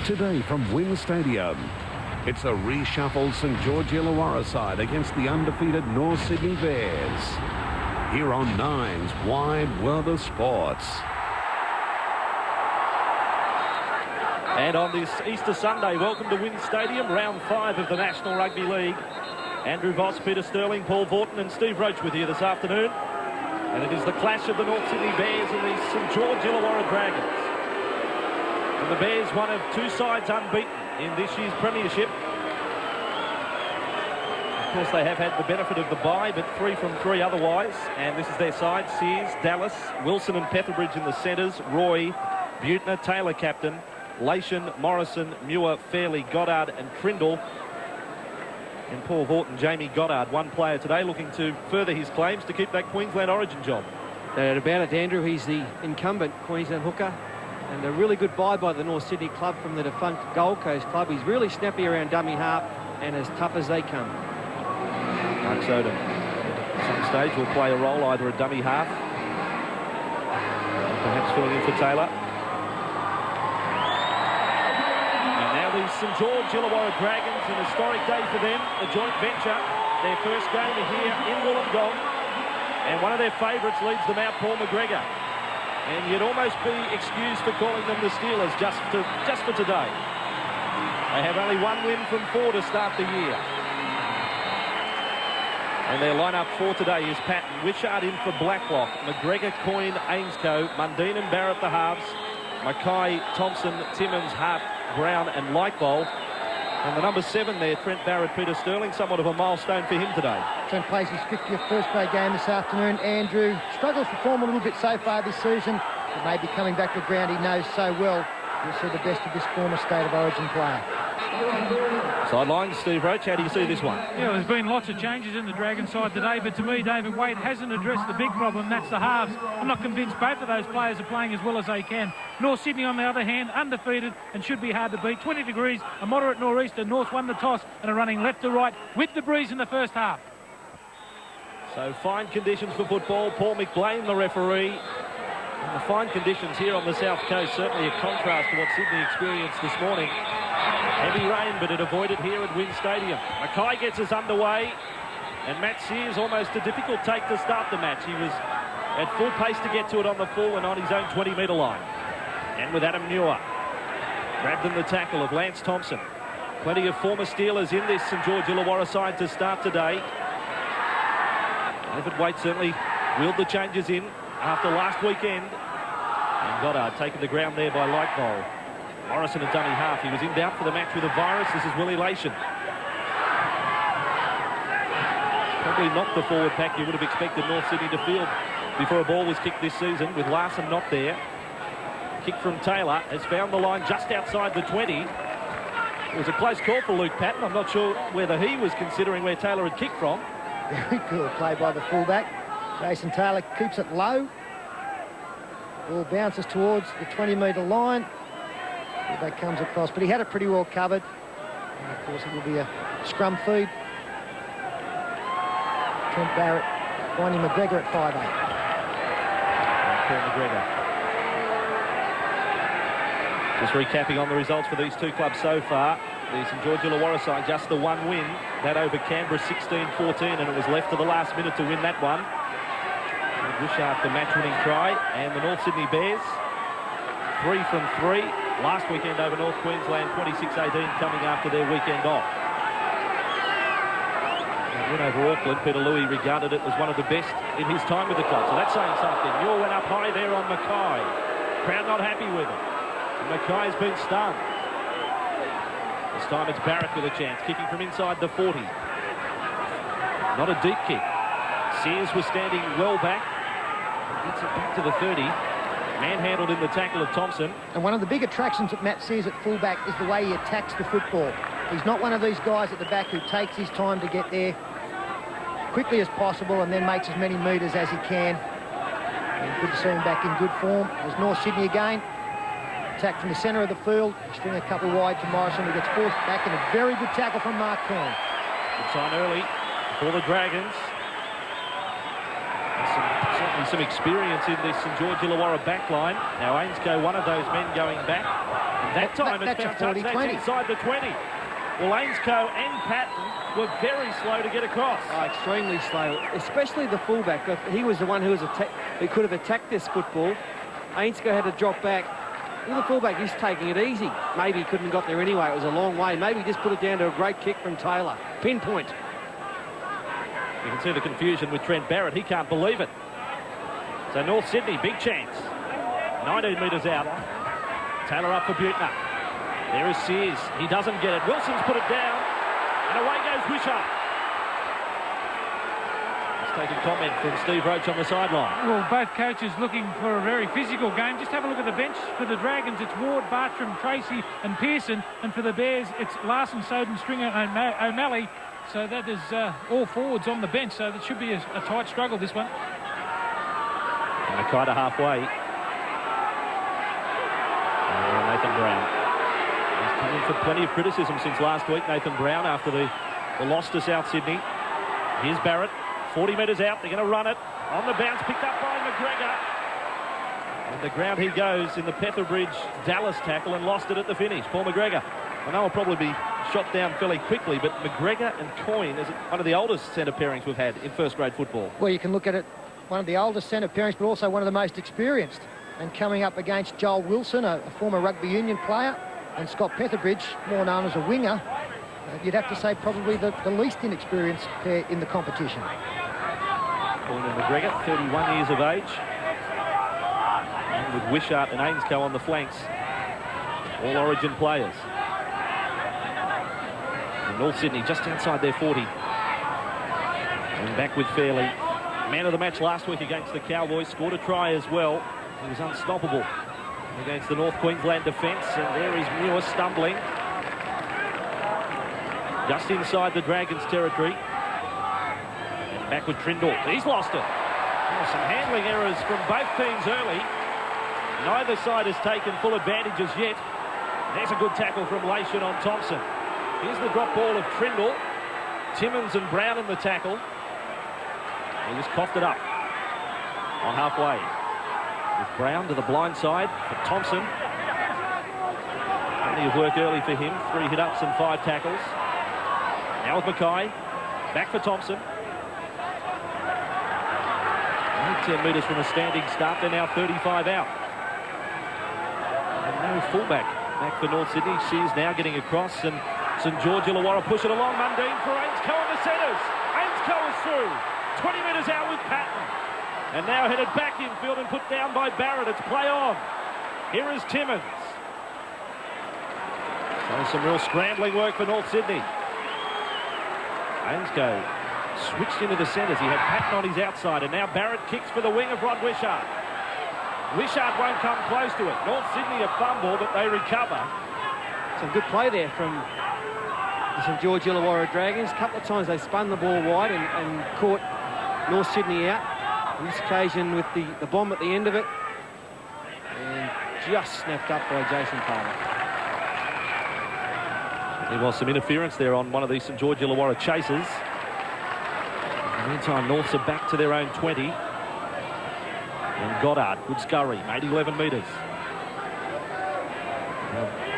Today from Wynn Stadium, it's a reshuffled St George Illawarra side against the undefeated North Sydney Bears. Here on Nine's Wide World of Sports. And on this Easter Sunday, welcome to Wynn Stadium, round 5 of the National Rugby League. Andrew Voss, Peter Sterling, Paul Vaughton and Steve Roach with you this afternoon. And it is the clash of the North Sydney Bears and the St George Illawarra Dragons. And the Bears, one of two sides unbeaten in this year's premiership. Of course, they have had the benefit of the bye, but 3 from 3 otherwise. And this is their side: Sears, Dallas, Wilson and Pepperbridge in the centres, Roy, Butner, Taylor captain, Lation, Morrison, Muir, Fairley, Goddard and Trindle. And Paul Vaughton, Jamie Goddard, one player today looking to further his claims to keep that Queensland Origin job. No doubt about it, Andrew. He's the incumbent Queensland hooker. And a really good buy by the North Sydney club from the defunct Gold Coast club. He's really snappy around dummy half and as tough as they come. Mark Soden at some stage will play a role, either a dummy half or perhaps filling in for Taylor. And now the St George Illawarra Dragons, an historic day for them, a joint venture. Their first game here in Wollongong, and one of their favourites leads them out, Paul McGregor. And you'd almost be excused for calling them the Steelers just for today. They have only 1 win from 4 to start the year. And their lineup for today is Patton, Wishart in for Blacklock, McGregor, Coyne, Ainscough, Mundine and Barrett the halves, Mackay, Thompson, Timmins, Hart, Brown and Lightbowl. And the number 7 there, Trent Barrett, Peter Sterling, somewhat of a milestone for him today. Trent plays his 50th first grade game this afternoon. Andrew struggles to form a little bit so far this season, but maybe coming back to ground he knows so well. You'll see the best of this former State of Origin player. Sidelines, Steve Roach, how do you see this one? Yeah, there's been lots of changes in the Dragon side today, but to me, David Wade hasn't addressed the big problem, that's the halves. I'm not convinced both of those players are playing as well as they can. North Sydney, on the other hand, undefeated and should be hard to beat. 20 degrees, a moderate nor'easter. North won the toss and are running left to right with the breeze in the first half. So fine conditions for football. Paul McBlain, the referee. And the fine conditions here on the south coast, certainly a contrast to what Sydney experienced this morning. Heavy rain, but it avoided here at Wynn Stadium. Mackay gets us underway, and Matt Sears almost a difficult take to start the match. He was at full pace to get to it on the full and on his own 20-metre line. And with Adam Muir, grabbed in the tackle of Lance Thompson. Plenty of former Steelers in this St George Illawarra side to start today. David Waite certainly wheeled the changes in after last weekend. And Goddard taken to ground there by Lightbowl. Morrison a dummy half. He was in doubt for the match with a virus. This is Willie Lation. Probably not the forward pack you would have expected North Sydney to field before a ball was kicked this season, with Larson not there. Kick from Taylor has found the line just outside the 20. It was a close call for Luke Patton. I'm not sure whether he was considering where Taylor had kicked from. Very good play by the fullback. Jason Taylor keeps it low. Ball bounces towards the 20-metre line. That comes across, but he had it pretty well covered. And of course, it will be a scrum feed. Trent Barrett finding McGregor at 5'8". Paul McGregor. Just recapping on the results for these two clubs so far. The St George Illawarra side just the 1 win. That over Canberra 16-14, and it was left to the last minute to win that one. Wishart the match-winning try, and the North Sydney Bears 3 from 3 last weekend over North Queensland, 26-18, coming after their weekend off. And win over Auckland, Peter Louis regarded it as one of the best in his time with the club, so that's saying something. Muir went up high there on Mackay. Crowd not happy with him. And Mackay's been stung. This time it's Barrett with a chance, kicking from inside the 40. Not a deep kick. Sears was standing well back. Gets it back to the 30. Manhandled in the tackle of Thompson. And one of the big attractions that Matt sees at fullback is the way he attacks the football. He's not one of these guys at the back who takes his time to get there quickly as possible and then makes as many metres as he can. And good to see him back in good form. There's North Sydney again. Attack from the centre of the field. String a couple wide to Morrison, who gets forced back, and a very good tackle from Mark Coyne. Good sign early for the Dragons. Certainly some experience in this St George Illawarra backline. Now Ainscough, one of those men going back. And that time it's That's a found touch. 40-20. That's inside the 20. Well, Ainscough and Patton were very slow to get across. Oh, extremely slow, especially the fullback. He was the one who could have attacked this football. Ainscough had to drop back. Look at the fullback, he's taking it easy. Maybe he couldn't have got there anyway. It was a long way. Maybe he just put it down to a great kick from Taylor. Pinpoint. You can see the confusion with Trent Barrett. He can't believe it. So North Sydney, big chance. 19 metres out. Taylor up for Butner. There is Sears. He doesn't get it. Wilson's put it down. And away goes Wishart. Let's take a comment from Steve Roach on the sideline. Well, both coaches looking for a very physical game. Just have a look at the bench. For the Dragons, it's Ward, Bartram, Tracy and Pearson. And for the Bears, it's Larson, Soden, Stringer and O'Malley. So that is all forwards on the bench. So that should be a tight struggle, this one. And Makita halfway. Nathan Brown. He's come in for plenty of criticism since last week, Nathan Brown, after the loss to South Sydney. Here's Barrett. 40 metres out. They're going to run it. On the bounce, picked up by McGregor. And the ground he goes in the Petherbridge Dallas tackle and lost it at the finish. Paul McGregor. And they'll probably be shot down fairly quickly, but McGregor and Coyne is one of the oldest centre pairings we've had in first-grade football. Well, you can look at it, one of the oldest centre pairings, but also one of the most experienced. And coming up against Joel Wilson, a former rugby union player, and Scott Petherbridge, more known as a winger, you'd have to say probably the least inexperienced pair in the competition. Coyne and McGregor, 31 years of age. And with Wishart and Ainscough on the flanks, all Origin players. And North Sydney just outside their 40. And back with Fairley. Man of the match last week against the Cowboys, scored a try as well. He was unstoppable against the North Queensland defence, and there is Muir stumbling just inside the Dragons' territory. And back with Trindle. He's lost it. Oh, some handling errors from both teams early. Neither side has taken full advantage as yet. There's a good tackle from Lation on Thompson. Here's the drop ball of Trindle. Timmins and Brown in the tackle. He just coughed it up on halfway. With Brown to the blind side for Thompson. Plenty of work early for him. 3 hit-ups and 5 tackles. Now with Mackay. Back for Thompson. Only 10 metres from a standing start. They're now 35 out. And no fullback. Back for North Sydney. She's now getting across, and St George Illawarra push it along. Mundine for Ainscough on the centres. Ainscough is through. 20 metres out with Patton. And now headed back infield and put down by Barrett. It's play on. Here is Timmins. So some real scrambling work for North Sydney. Ainscough switched into the centres. He had Patton on his outside, and now Barrett kicks for the wing of Rod Wishart. Wishart won't come close to it. North Sydney a fumble, but they recover. Some good play there from the St George Illawarra Dragons. A couple of times they spun the ball wide and caught North Sydney out. On this occasion with the bomb at the end of it. And just snapped up by Jason Palmer. There was some interference there on one of these St George Illawarra chasers. In the meantime, Norths are back to their own 20. And Goddard, good scurry, made 11 metres.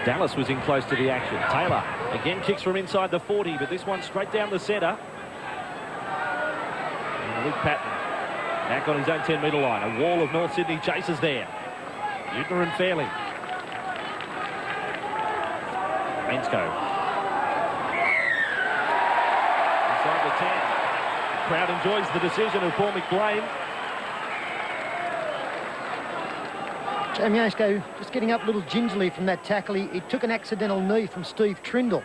Dallas was in close to the action. Taylor again kicks from inside the 40, but this one straight down the centre. And Luke Patton back on his own 10-metre line. A wall of North Sydney chasers there. Utner and Fairley. Ainscough. Inside the 10. The crowd enjoys the decision of Paul McBlain. Jamie Ainscough just getting up a little gingerly from that tackle. He took an accidental knee from Steve Trindle.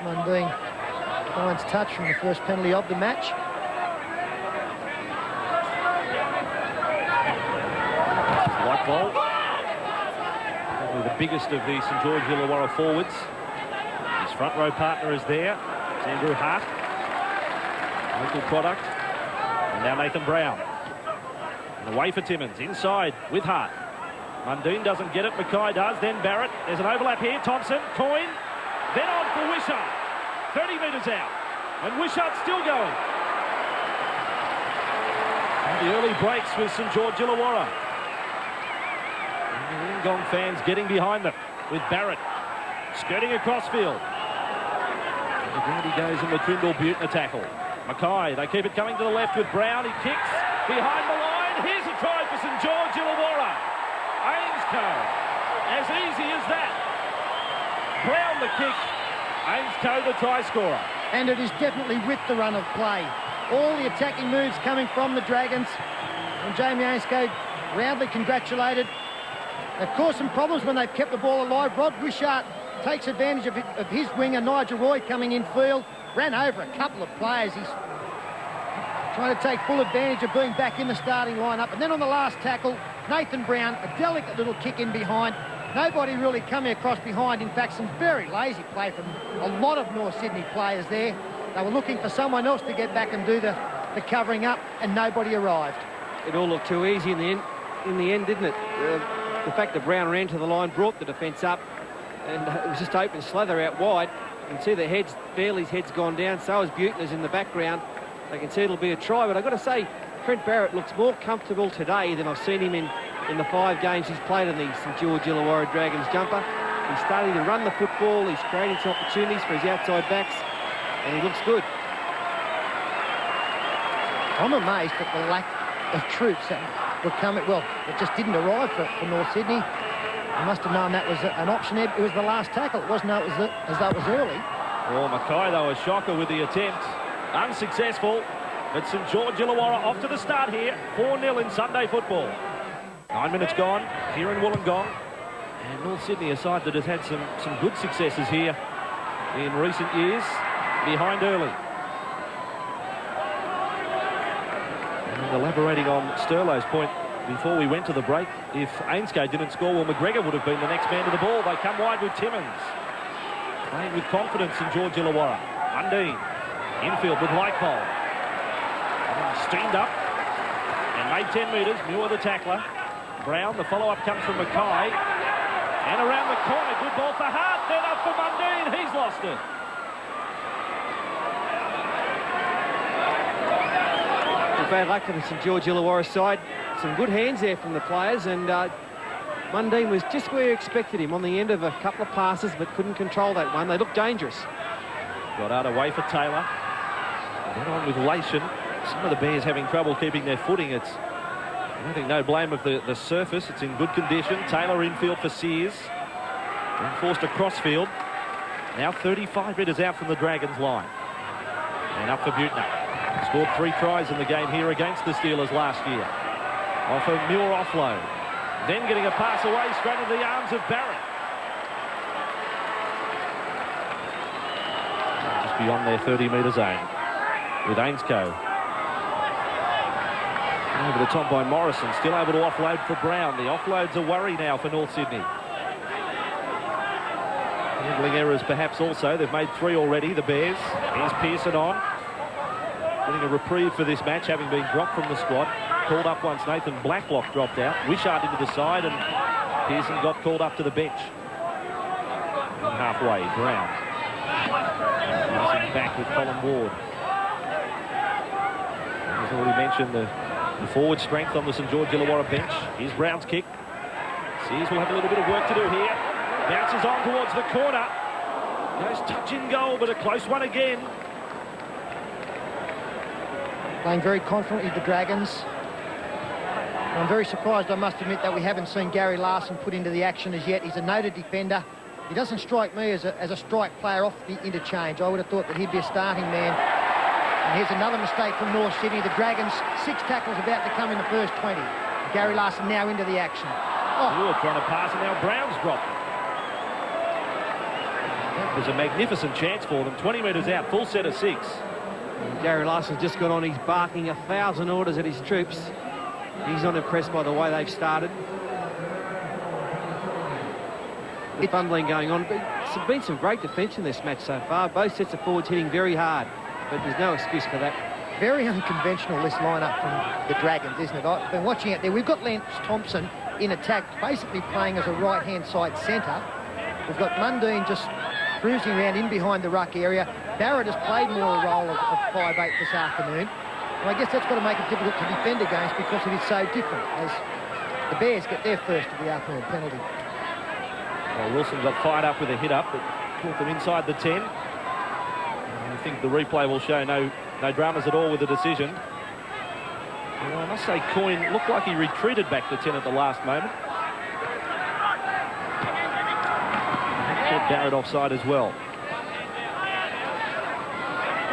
One being Ryan's touch from the first penalty of the match. White ball. Probably the biggest of the St George Illawarra forwards. His front row partner is there. It's Andrew Hart. Local product. And now Nathan Brown. And away for Timmins. Inside with Hart. Mundine doesn't get it. Mackay does. Then Barrett. There's an overlap here. Thompson. Coyne. Then on for Wishart. 30 metres out. And Wishart's still going. And the early breaks with St George Illawarra. And they're in Wollongong fans getting behind them with Barrett skirting across field. And down he goes in the Trindle Buettner tackle. Mackay, they keep it coming to the left with Brown. He kicks behind the line. Here's a try for St George Illawarra. Ainscough, as easy as that. Brown the kick. Ainscough the try scorer. And it is definitely with the run of play. All the attacking moves coming from the Dragons. And Jamie Ainscough roundly congratulated. They've caused some problems when they've kept the ball alive. Rod Wishart takes advantage of his winger, Nigel Roy, coming in field. Ran over a couple of players. He's trying to take full advantage of being back in the starting lineup. And then on the last tackle, Nathan Brown, a delicate little kick in behind. Nobody really coming across behind. In fact, some very lazy play from a lot of North Sydney players there. They were looking for someone else to get back and do the covering up, and nobody arrived. It all looked too easy in the end, didn't it? The fact that Brown ran to the line brought the defence up, and it was just open slather out wide. You can see the heads, Fairley's head's gone down, so is Buettner's in the background. They can see it'll be a try, but I've got to say, Trent Barrett looks more comfortable today than I've seen him in the 5 games he's played in the St George Illawarra Dragons jumper. He's starting to run the football, he's creating some opportunities for his outside backs, and he looks good. I'm amazed at the lack of troops that were coming. Well, it just didn't arrive for North Sydney. They must have known that was an option there. It was the last tackle. It wasn't as though it was early. Well, Mackay, though, a shocker with the attempt. Unsuccessful, but St George Illawarra off to the start here. 4-0 in Sunday football. 9 minutes gone here in Wollongong. And North Sydney, a side that has had some good successes here in recent years, behind early. And elaborating on Sterlo's point before we went to the break, if Ainscough didn't score, well, McGregor would have been the next man to the ball. They come wide with Timmins. Playing with confidence in George Illawarra. Undine, infield with Lightpole. Steamed up and made 10 metres. Muir the tackler. Brown, the follow-up comes from Mackay. And around the corner, good ball for Hart. Then up for Mundine. He's lost it. Bad luck for the St George Illawarra side. Some good hands there from the players, and Mundine was just where you expected him, on the end of a couple of passes, but couldn't control that one. They looked dangerous. Got out away for Taylor. Then on with Lation. Some of the Bears having trouble keeping their footing. It's, I think, no blame of the surface. It's in good condition. Taylor infield for Sears. Then forced across field. Now 35 metres out from the Dragons line. And up for Buettner. Scored 3 tries in the game here against the Steelers last year. Off a Muir offload. Then getting a pass away straight into the arms of Barrett. Just beyond their 30-metre zone with Ainscough. Over the top by Morrison, still able to offload for Brown. The offload's a worry now for North Sydney. Handling errors perhaps also. They've made 3 already, the Bears. Here's Pearson on. Getting a reprieve for this match, having been dropped from the squad. Called up once Nathan Blacklock dropped out. Wishart into the side, and Pearson got called up to the bench. And halfway, Brown. Back with Colin Ward. As already mentioned, the forward strength on the St George Illawarra bench. Here's Brown's kick. Sears will have a little bit of work to do here. Bounces on towards the corner. Goes touch in goal, but a close one again. Playing very confidently, the Dragons. I'm very surprised, I must admit, that we haven't seen Gary Larson put into the action as yet. He's a noted defender. He doesn't strike me as a strike player off the interchange. I would have thought that he'd be a starting man. And here's another mistake from North Sydney. The Dragons, 6 tackles about to come in the first 20. Gary Larson now into the action. Oh, trying to pass, and now Brown's dropped it. That was a magnificent chance for them. 20 metres out, full set of 6. Gary Larson's just got on. He's barking 1,000 orders at his troops. He's not impressed by the way they've started. The fumbling going on. But there's been some great defence in this match so far. Both sets of forwards hitting very hard, but there's no excuse for that. Very unconventional, this lineup from the Dragons, isn't it? I've been watching it there. We've got Lance Thompson in attack, basically playing as a right-hand side centre. We've got Mundine just cruising around in behind the ruck area. Barrett has played more a role of 5'8" this afternoon. And I guess that's got to make it difficult to defend against because it is so different. As the Bears get their first of the afternoon penalty. Well, Wilson got fired up with a hit up, but caught them inside the 10. I think the replay will show no dramas at all with the decision. Well, I must say, Coyne looked like he retreated back to 10 at the last moment. Caught Barrett offside as well.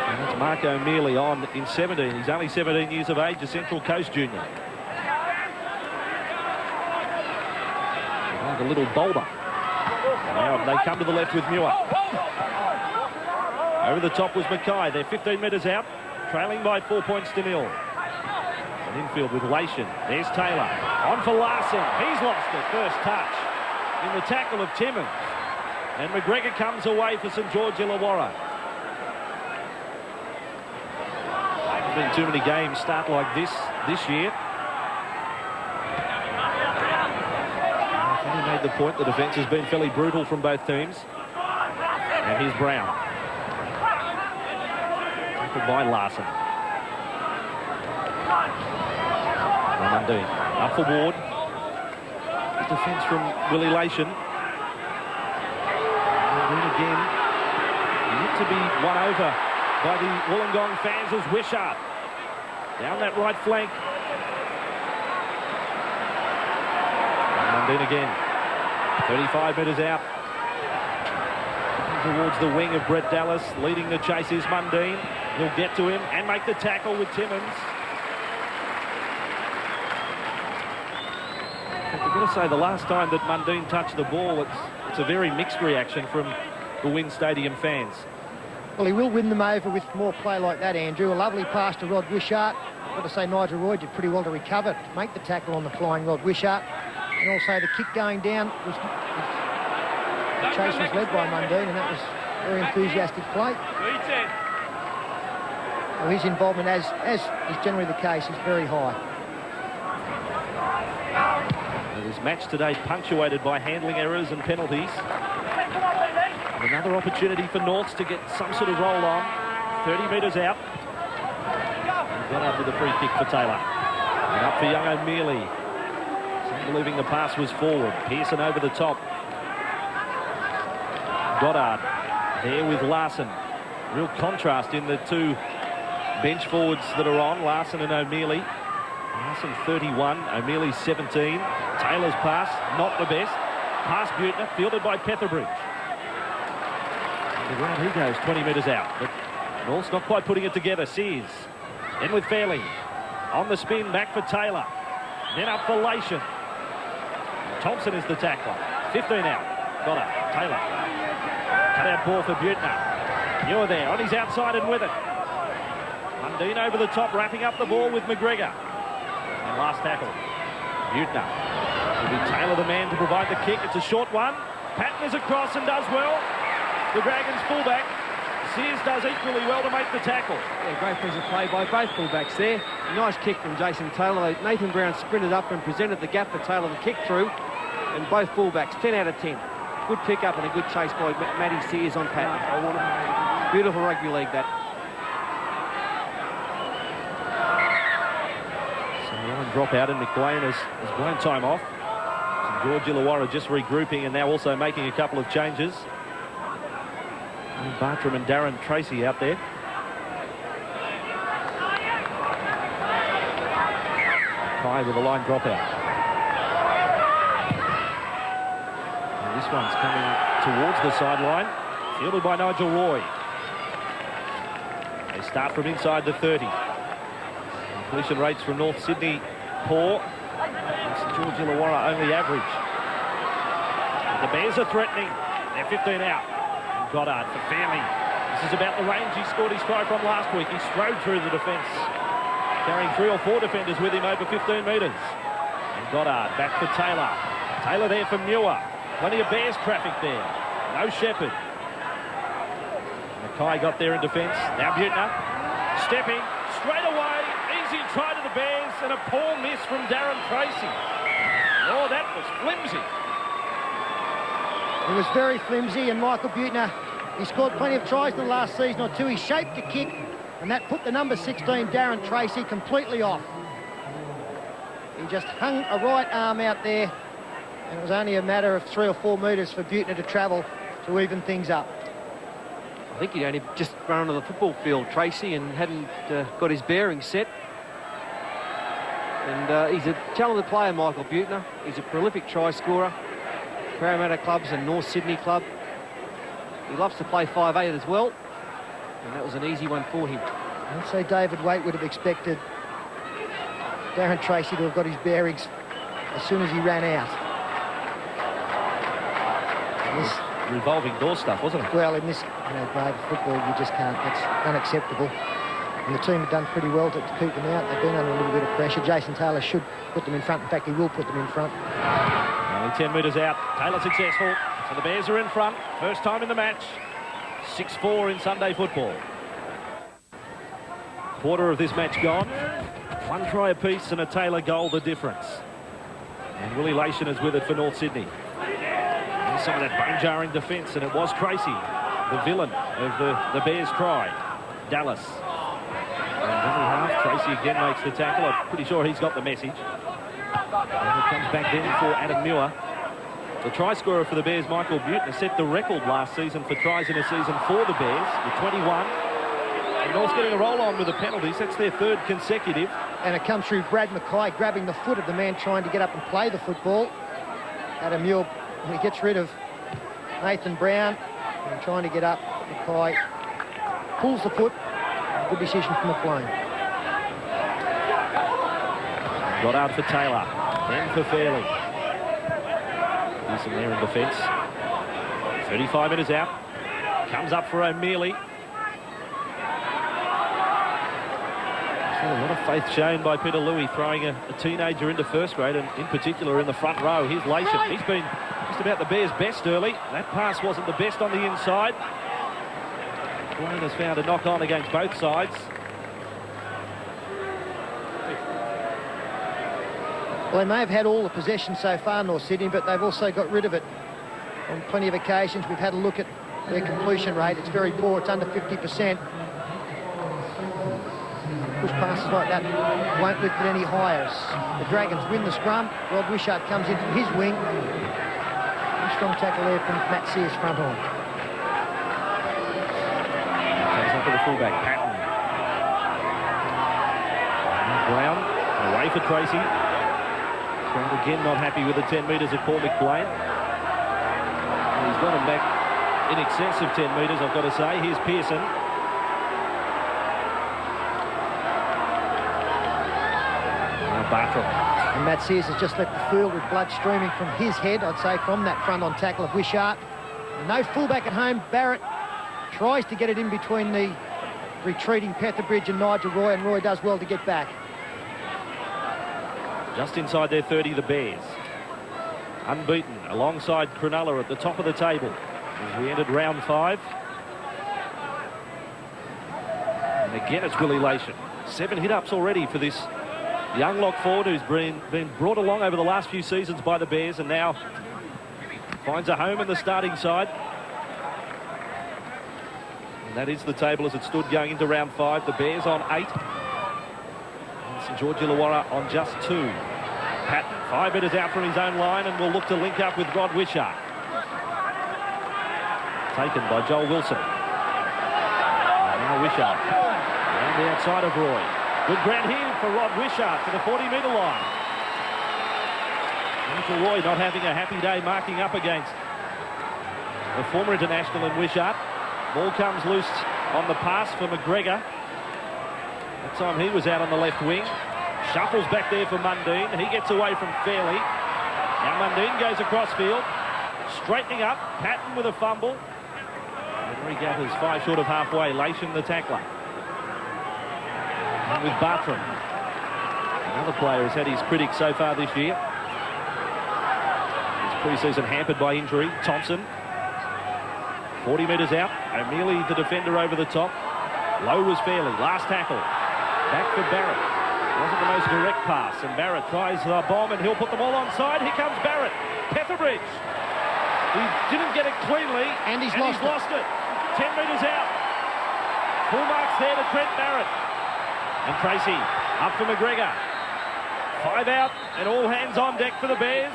And that's Mark O'Mealy on in 17. He's only 17 years of age, a Central Coast junior. Like a little boulder. Now they come to the left with Muir. Over the top was Mackay. They're 15 metres out, trailing by 4 points to 0. And infield with Lation. There's Taylor. On for Larson. He's lost it. First touch in the tackle of Timmins. And McGregor comes away for St George Illawarra. There's been too many games start like this year. He made the point the defence has been fairly brutal from both teams. And here's Brown. Tackled by Larson. Mundine. Up for Ward. Defence from Willie Lation. Mundine again. Yet to be won over by the Wollongong fans as Wishart. Down that right flank. Mundine again. 35 metres out. Towards the wing of Brett Dallas. Leading the chase is Mundine. He'll get to him and make the tackle with Timmins. I've got to say, the last time that Mundine touched the ball, it's a very mixed reaction from the Wynn Stadium fans. Well, he will win them over with more play like that, Andrew. A lovely pass to Rod Wishart. I've got to say, Nigel Roy did pretty well to recover, to make the tackle on the flying Rod Wishart. And also the kick going down was... The chase was led by Mundine, and that was very enthusiastic play. Well, his involvement, as is generally the case, is very high. This match today punctuated by handling errors and penalties. And another opportunity for Norths to get some sort of roll on. 30 metres out. And got up with a free kick for Taylor. And up for young O'Mealy. Some believing the pass was forward. Pearson over the top. Goddard there with Larson. Real contrast in the two bench forwards that are on, Larson and O'Mealy. Larson 31, O'Mealy 17. Taylor's pass, not the best. Pass Butner, fielded by Petherbridge. And around he goes, 20 metres out. But North's not quite putting it together. Sears. Then with Fairley. On the spin, back for Taylor. Then up for Lation. Thompson is the tackler. 15 out. Got it. Taylor. Cut out ball for Butner. Muir there, on his outside and with it. Mundine over the top, wrapping up the ball with McGregor. And last tackle, Butner. It'll be Taylor the man to provide the kick. It's a short one. Patton is across and does well. The Dragons fullback. Sears does equally well to make the tackle. Yeah, great piece of play by both fullbacks there. Nice kick from Jason Taylor. Nathan Brown sprinted up and presented the gap for Taylor to kick through. And both fullbacks, 10 out of 10. Good pick up and a good chase by Matty Sears on Patton. Beautiful rugby league, that. So line drop out and McLean has blown time off. St George Illawarra just regrouping and now also making a couple of changes. And Bartram and Darren Tracy out there. Kai with a line drop out. And this one's coming towards the sideline. Fielded by Nigel Roy. They start from inside the 30. Completion rates from North Sydney poor. St George Illawarra only average. The Bears are threatening. They're 15 out. And Goddard for Fairley. This is about the range he scored his try from last week. He strode through the defence, carrying 3 or 4 defenders with him over 15 metres. And Goddard back for Taylor. Taylor there for Muir. Plenty of Bears traffic there. No Shepherd. Mackay got there in defence. Now Butner stepping straight away. Easy try to the Bears and a poor miss from Darren Tracy. Oh, that was flimsy. It was very flimsy, and Michael Butner, he scored plenty of tries in the last season or two. He shaped a kick, and that put the number 16, Darren Tracy, completely off. He He just hung a right arm out there, and it was only a matter of 3 or 4 metres for Buettner to travel to even things up. I think he'd only just run onto the football field, Tracy, and hadn't got his bearings set. And he's a talented player, Michael Buettner. He's a prolific try scorer. Parramatta clubs and North Sydney club. He loves to play 5'8" as well, and that was an easy one for him. I'd say David Waite would have expected Darren Tracy to have got his bearings as soon as he ran out. Revolving door stuff, wasn't it? Well, in this grade of football, you just can't. That's unacceptable. And the team have done pretty well to keep them out. They've been under a little bit of pressure. Jason Taylor should put them in front. In fact, he will put them in front. Only 10 metres out. Taylor successful. So the Bears are in front. First time in the match. 6-4 in Sunday football. Quarter of this match gone. 1 try apiece and a Taylor goal the difference. And Willie Lation is with it for North Sydney. And some of that bone-jarring defence, and it was Tracy, the villain of the Bears' try. Dallas. And every half, Tracy again makes the tackle. I'm pretty sure he's got the message. And it comes back then for Adam Muir. The try scorer for the Bears, Michael Buettner, set the record last season for tries in a season for the Bears with 21. And North's getting a roll on with the penalties. That's their 3rd consecutive. And it comes through Brad Mackay grabbing the foot of the man trying to get up and play the football. Adam Muir, when he gets rid of Nathan Brown and trying to get up, Mackay pulls the foot. Good decision from McLean. Got out for Taylor. Then for Fairley. Decent there in defence. 35 metres out. Comes up for O'Mealy. A lot of faith shown by Peter Louis throwing a teenager into first grade, and in particular in the front row. Here's Lation. He's been just about the Bears' best early. That pass wasn't the best on the inside. Blaine has found a knock-on against both sides. Well, they may have had all the possession so far, North Sydney, but they've also got rid of it on plenty of occasions. We've had a look at their completion rate. It's very poor. It's under 50%. Push passes like that won't lift it any higher. The Dragons win the scrum. Rod Wishart comes in from his wing. A strong tackle there from Matt Sears front on. Comes up with the fullback, Patton. Brown, away for Tracy. Brown again not happy with the 10 metres of Paul McBlain. He's got him back in excess of 10 metres, I've got to say. Here's Pearson. Bartram. And Matt Sears has just left the field with blood streaming from his head, I'd say, from that front-on tackle of Wishart. And no fullback at home. Barrett tries to get it in between the retreating Petherbridge and Nigel Roy, and Roy does well to get back. Just inside their 30, the Bears. Unbeaten, alongside Cronulla at the top of the table as we entered round 5. And again, it's Willie Lation. 7 hit-ups already for this young lock forward who's been brought along over the last few seasons by the Bears and now finds a home in the starting side. And that is the table as it stood going into round 5. The Bears on 8. And St George Illawarra on just 2. Patton 5 metres out from his own line and will look to link up with Rod Wishart. Taken by Joel Wilson. And now Wishart around the outside of Roy. Good ground here for Rod Wishart to the 40-metre line. Nigel Roy not having a happy day marking up against the former international in Wishart. Ball comes loose on the pass for McGregor. That time he was out on the left wing. Shuffles back there for Mundine. He gets away from Fairley. Now Mundine goes across field. Straightening up. Patton with a fumble. Henry gathers 5 short of halfway. Lation the tackler. And with Bartram. Another player has had his critics so far this year. His pre-season hampered by injury. Thompson. 40 metres out. O'Mealy the defender over the top. Low was Fairley. Last tackle. Back for Barrett. Wasn't the most direct pass. And Barrett tries the bomb and he'll put them all onside. Here comes Barrett. Petherbridge. He didn't get it cleanly. And he's lost it. 10 metres out. Full marks there to Trent Barrett. And Tracy up for McGregor. 5 out and all hands on deck for the Bears.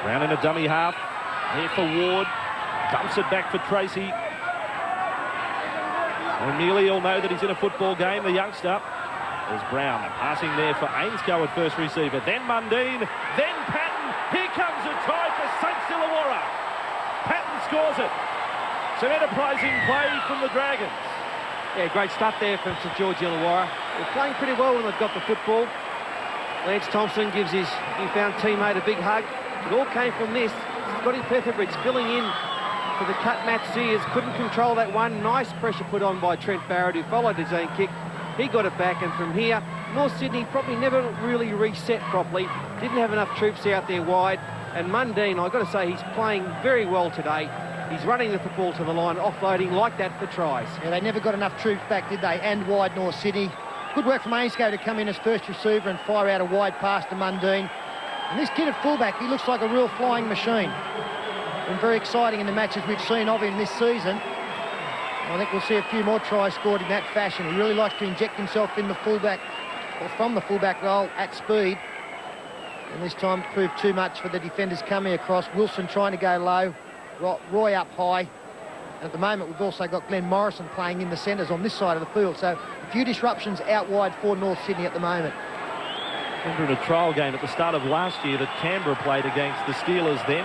Brown in a dummy half. Here for Ward. Dumps it back for Tracy. O'Neilly will know that he's in a football game, the youngster. There's Brown passing there for Ainscough at first receiver. Then Mundine. Then Patton. Here comes a try for Saints Illawarra. Patton scores it. Some enterprising play from the Dragons. Yeah, great stuff there from St George Illawarra. They're playing pretty well when they've got the football. Lance Thompson gives his newfound teammate a big hug. It all came from this. Scotty Petherbridge filling in for the cut Matt Sears. Couldn't control that one. Nice pressure put on by Trent Barrett, who followed his own kick. He got it back, and from here, North Sydney probably never really reset properly. Didn't have enough troops out there wide. And Mundine, I've got to say, he's playing very well today. He's running the football to the line, offloading like that for tries. Yeah, they never got enough troops back, did they? And wide North Sydney. Good work from Ainscough to come in as first receiver and fire out a wide pass to Mundine. And this kid at fullback, he looks like a real flying machine. Been very exciting in the matches we've seen of him this season. I think we'll see a few more tries scored in that fashion. He really likes to inject himself in the fullback, or from the fullback role at speed. And this time it proved too much for the defenders coming across. Wilson trying to go low, Roy up high. And at the moment we've also got Glenn Morrison playing in the centres on this side of the field. So a few disruptions out wide for North Sydney at the moment. Remember in a trial game at the start of last year that Canberra played against the Steelers then.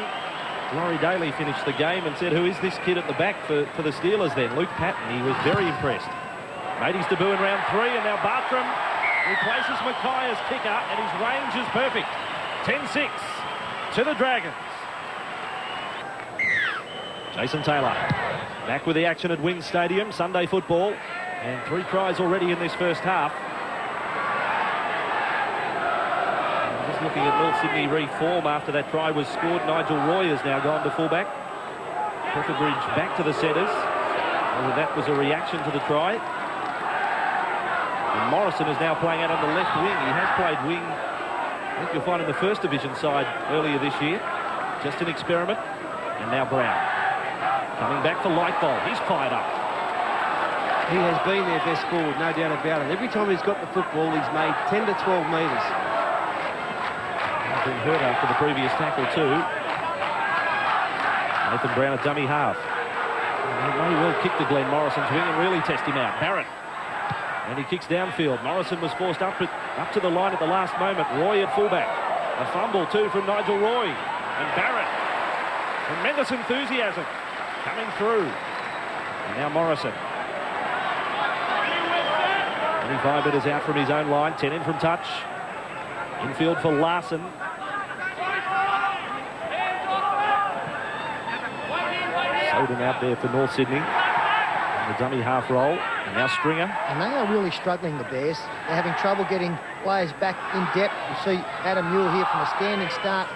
Laurie Daly finished the game and said, who is this kid at the back for the Steelers then? Luke Patton. He was very impressed. Made his debut in round 3, and now Bartram replaces Mackay as kicker, and his range is perfect. 10-6 to the Dragons. Jason Taylor back with the action at Wynn Stadium. Sunday football, and 3 tries already in this first half. Just looking at North Sydney reform after that try was scored. Nigel Roy has now gone to fullback. Petherbridge back to the centres. Whether that was a reaction to the try. And Morrison is now playing out on the left wing. He has played wing, I think you'll find, in the first division side earlier this year. Just an experiment. And now Brown. Coming back for Lightbolt. He's fired up. He has been their best forward, no doubt about it. Every time he's got the football, he's made 10 to 12 metres. Been hurt after the previous tackle too. Nathan Brown a dummy half. He may well kick to Glenn Morrison's wing and really test him out. Barrett. And he kicks downfield. Morrison was forced up to the line at the last moment. Roy at fullback. A fumble too from Nigel Roy. And Barrett. Tremendous enthusiasm coming through. And now Morrison. 25 metres out from his own line. 10 in from touch. Infield for Larson. Soden out there for North Sydney. And the dummy half roll. And now Stringer. And they are really struggling, the Bears. They're having trouble getting players back in depth. You see Adam Muir here from a standing start.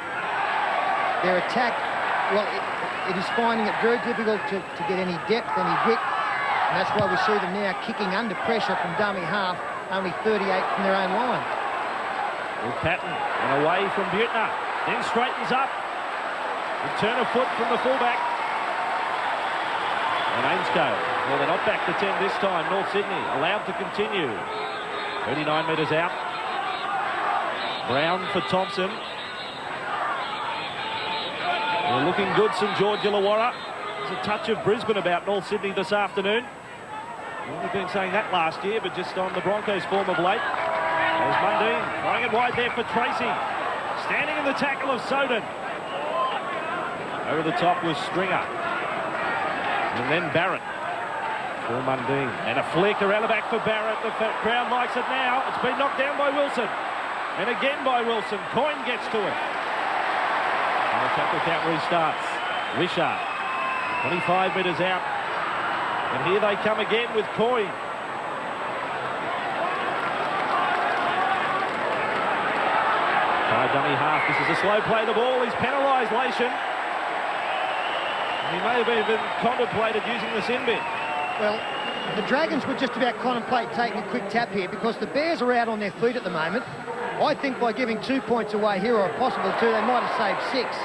Their attack, well, it is finding it very difficult to get any depth, any width. And that's why we see them now kicking under pressure from dummy half, only 38 from their own line. With Patton and away from Butner. Then straightens up. Return of foot from the fullback. And Ainscough. Well, they're not back to 10 this time. North Sydney allowed to continue. 39 metres out. Brown for Thompson. They're looking good, St George Illawarra. There's a touch of Brisbane about North Sydney this afternoon. We've been saying that last year, but just on the Broncos' form of late. There's Mundine throwing it wide there for Tracy. Standing in the tackle of Soden. Over the top was Stringer. And then Barrett for Mundine. And a flick around the back for Barrett. The crowd likes it now. It's been knocked down by Wilson. And again by Wilson. Coyne gets to it. And the tackle count restarts. Wishart. 25 metres out. And here they come again with Coyne. By dummy half. This is a slow play. The ball is penalised, Lation. He may have even contemplated using the sin bin. Well, the Dragons would just about contemplate taking a quick tap here because the Bears are out on their feet at the moment. I think by giving 2 points away here, or a possible 2, they might have saved 6.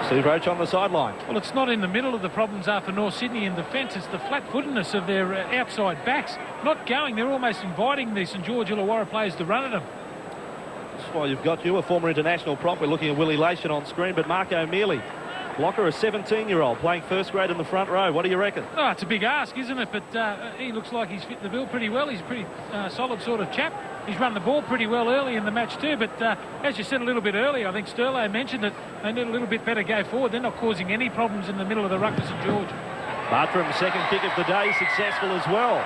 Steve Roach on the sideline. Well, it's not in the middle of the problems are for North Sydney in defence. It's the flat-footedness of their outside backs. Not going. They're almost inviting the St George Illawarra players to run at them. That's why you've got you, a former international prop. We're looking at Willie Lation on screen, but Marco Mealy, blocker, a 17-year-old, playing first grade in the front row. What do you reckon? Oh, it's a big ask, isn't it? But he looks like he's fit the bill pretty well. He's a pretty solid sort of chap. He's run the ball pretty well early in the match too. But as you said a little bit earlier, I think Sterlo mentioned that they need a little bit better go forward. They're not causing any problems in the middle of the ruck for St George. Bartram, second kick of the day, successful as well.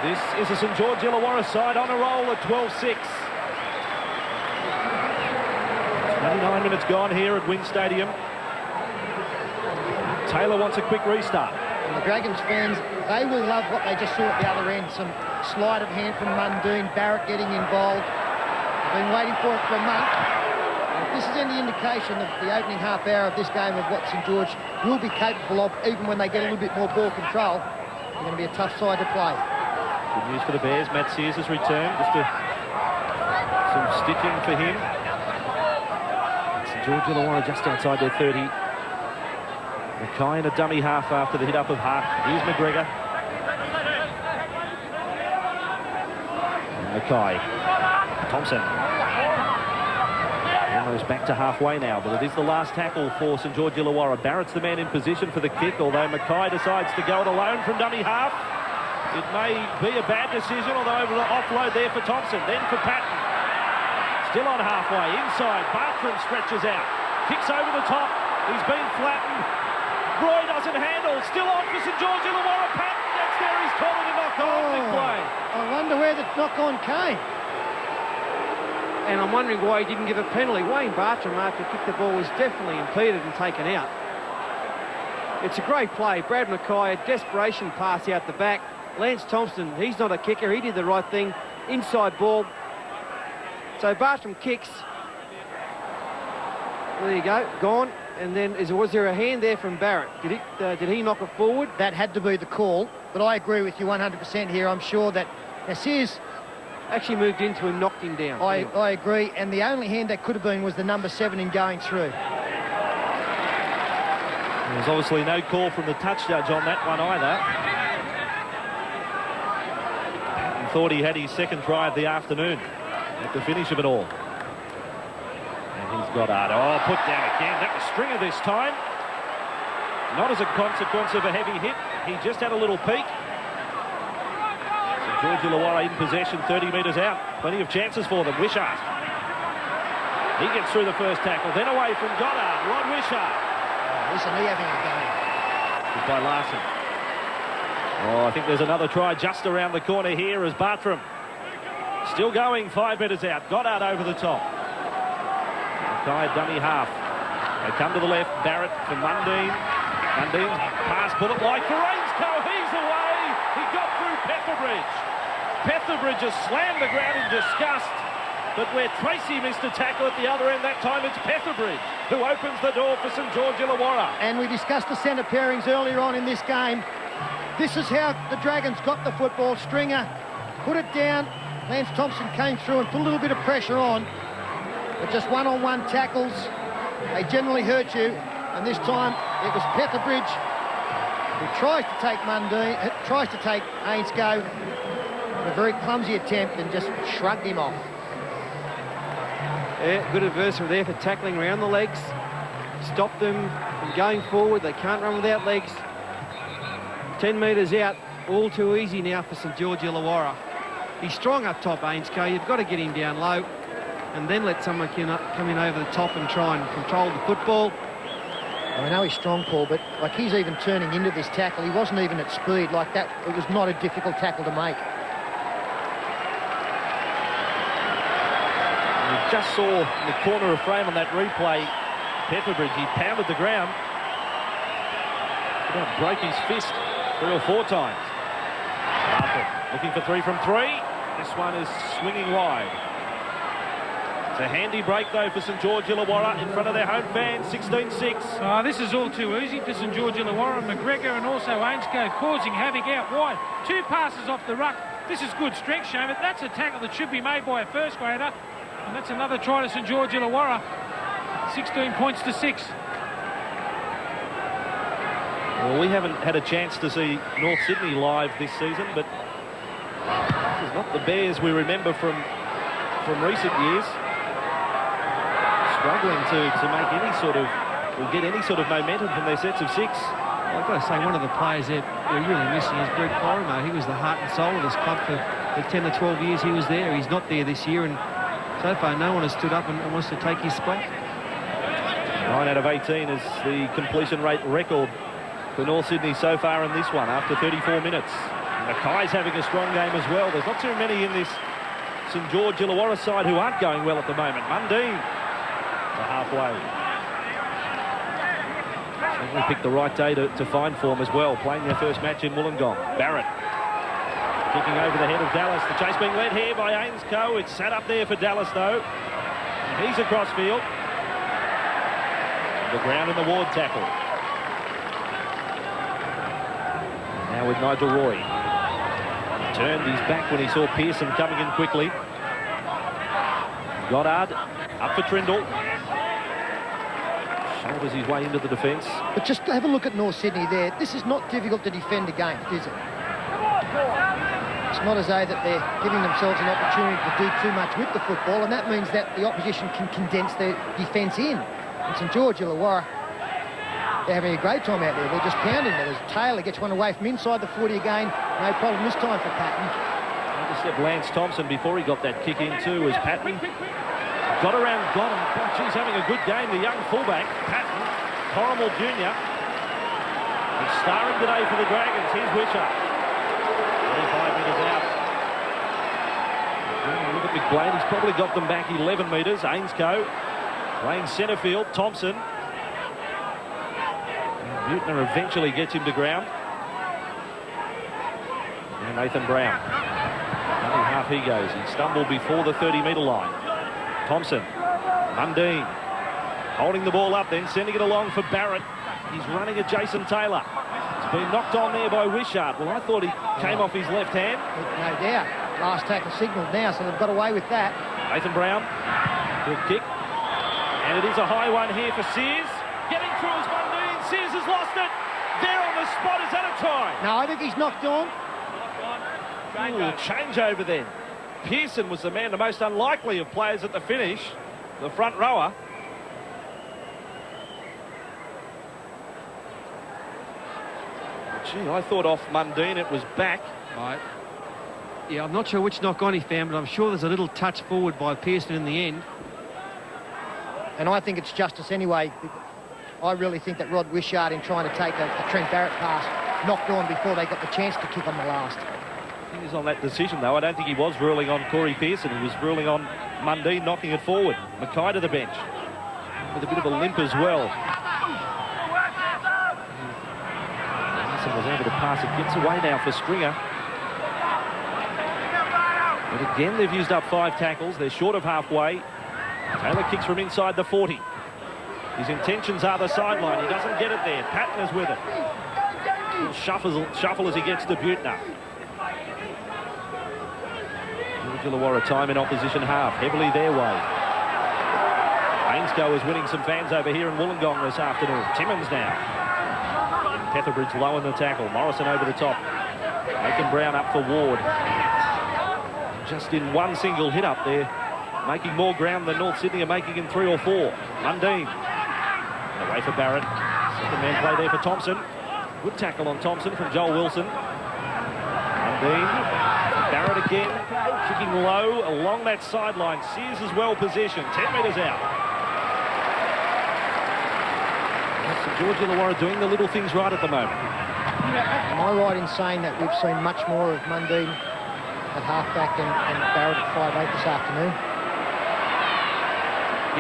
This is a St George Illawarra side on a roll at 12-6. 29 minutes gone here at Wing Stadium. Taylor wants a quick restart. And the Dragons fans, they will love what they just saw at the other end. Some sleight of hand from Muldoon, Barrett getting involved. They've been waiting for it for a month. And if this is any indication of the opening half hour of this game of what St George will be capable of, even when they get a little bit more ball control, they're going to be a tough side to play. Good news for the Bears. Matt Sears has returned. Just some stitching for him. St George Illawarra just outside their 30. Mackay in a dummy half after the hit-up of Hart. Here's McGregor. And Mackay. Thompson. Almost back to halfway now, but it is the last tackle for St George Illawarra. Barrett's the man in position for the kick, although Mackay decides to go it alone from dummy half. It may be a bad decision, although able to offload there for Thompson. Then for Patton. Still on halfway. Inside. Bartram stretches out. Kicks over the top. He's been flattened. Roy doesn't handle. Still on for St George Illawarra. Patton gets there. He's called it a knock-on. Big play. I wonder where the knock-on came. And I'm wondering why he didn't give a penalty. Wayne Bartram, after he kicked the ball, was definitely impeded and taken out. It's a great play. Brad Mackay, a desperation pass out the back. Lance Thompson, he's not a kicker. He did the right thing. Inside ball. So Bartram kicks. There you go. Gone. And then was there a hand there from Barrett? Did he knock it forward? That had to be the call. But I agree with you 100% here. I'm sure that Sears actually moved into him, knocked him down. I agree. And the only hand that could have been was the number 7 in going through. There's obviously no call from the touch judge on that one either. Patton thought he had his second try of the afternoon at the finish of it all. He's got oh, put down again. That was Stringer this time. Not as a consequence of a heavy hit. He just had a little peek. St George Illawarra in possession, 30 metres out. Plenty of chances for them. Wishart. He gets through the first tackle. Then away from Goddard. Rod Wishart. Isn't he having a game? Good by Larson. Oh, I think there's another try just around the corner here as Bartram. Still going, 5 metres out. Goddard over the top. Mackay dummy half. They come to the left. Barrett for Mundine. Mundine's pass bullet-like for Ainscoe. He's away. He got through Petherbridge. Petherbridge has slammed the ground in disgust. But where Tracy missed a tackle at the other end, that time it's Petherbridge who opens the door for St George Illawarra. And we discussed the centre pairings earlier on in this game. This is how the Dragons got the football. Stringer put it down. Lance Thompson came through and put a little bit of pressure on. But just one-on-one tackles, they generally hurt you. And this time it was Petherbridge who tries to take Mundine, tries to take Ainscoe. A very clumsy attempt and just shrugged him off. Yeah, good adversary there for tackling around the legs. Stopped them from going forward. They can't run without legs. 10 metres out, all too easy now for St George Illawarra. He's strong up top, Ainscoe. You've got to get him down low and then let someone come in over the top and try and control the football. I know he's strong, Paul, but like he's even turning into this tackle. He wasn't even at speed like that. It was not a difficult tackle to make. You just saw in the corner of frame on that replay, Petherbridge, he pounded the ground. Broke his fist 3 or 4 times. Arthur looking for 3 from 3. This one is swinging wide. It's a handy break, though, for St George Illawarra in front of their home fans, 16-6. This is all too easy for St George Illawarra. McGregor and also Ainscoe causing havoc out wide. 2 passes off the ruck. This is good strength, Shane, but that's a tackle that should be made by a first grader. And that's another try to St George Illawarra. 16 points to 6. Well, we haven't had a chance to see North Sydney live this season, but this is not the Bears we remember from recent years. Struggling to make any sort of, or get any sort of momentum from their sets of 6. Well, I've got to say, one of the players they're really missing is Greg Corrimer. He was the heart and soul of this club for the 10 to 12 years he was there. He's not there this year, and so far no one has stood up and wants to take his spot. 9 out of 18 is the completion rate record for North Sydney so far in this one after 34 minutes. And Mackay's having a strong game as well. There's not too many in this St George Illawarra side who aren't going well at the moment. Mundine to halfway. Certainly picked the right day to find form as well, playing their first match in Wollongong. Barrett kicking over the head of Dallas. The chase being led here by Ainscoe. It's sat up there for Dallas though. And he's across field. The ground in the Ward tackle. Now with Nigel Roy. Turned his back when he saw Pearson coming in quickly. Goddard up for Trindle. Shoulders his way into the defence. But just have a look at North Sydney there. This is not difficult to defend against, is it? It's not as though that they're giving themselves an opportunity to do too much with the football, and that means that the opposition can condense their defence in. And St George Illawarra, they're having a great time out there. They're just pounding there. There's Taylor gets one away from inside the 40 again. No problem this time for Patton. Intercept Lance Thompson before he got that kick in too as Patton got around Goddard. Oh, geez, having a good game, the young fullback, Patton, Corrimal Jr. He's starring today for the Dragons. Here's Wishart. 25 metres out. Look at McBlain. He's probably got them back 11 metres. Ainscoe playing centre field. Thompson. Butner eventually gets him to ground. And Nathan Brown. Only half he goes. He stumbled before the 30-metre line. Thompson. Mundine. Holding the ball up then, sending it along for Barrett. He's running at Jason Taylor. It's been knocked on there by Wishart. Well, I thought he came off his left hand. No doubt. Last tackle signalled now, so they've got away with that. Nathan Brown. Good kick. And it is a high one here for Sears. Getting through as Mundine. Sears has lost it. There on the spot. Is that a try? No, I think he's knocked on. Change over then. Pearson was the man, the most unlikely of players at the finish. The front rower. Gee, I thought off Mundine it was back. Right. Yeah, I'm not sure which knock-on he found, but I'm sure there's a little touch forward by Pearson in the end. And I think it's justice anyway. I really think that Rod Wishart, in trying to take a Trent Barrett pass, knocked on before they got the chance to kick on the last. He was on that decision, though. I don't think he was ruling on Corey Pearson. He was ruling on Mundine knocking it forward. Mackay to the bench with a bit of a limp as well. Pearson was able to pass it. Gets away now for Stringer. But again, they've used up 5 tackles. They're short of halfway. Taylor kicks from inside the 40. His intentions are the sideline. He doesn't get it there. Patton is with it. He'll shuffle as he gets to Butner. Illawarra time in opposition half, heavily their way. Ainscoe is winning some fans over here in Wollongong this afternoon. Timmins now. Petherbridge low in the tackle. Morrison over the top. Nathan Brown up for Ward. Just in one single hit up there, making more ground than North Sydney are making in 3 or 4. Mundine. Away for Barrett. Second man play there for Thompson. Good tackle on Thompson from Joel Wilson. Mundine. Barrett again, kicking low along that sideline. Sears is well positioned, 10 metres out. St George Illawarra doing the little things right at the moment. Am I right in saying that we've seen much more of Mundine at halfback and Barrett at 5'8" this afternoon?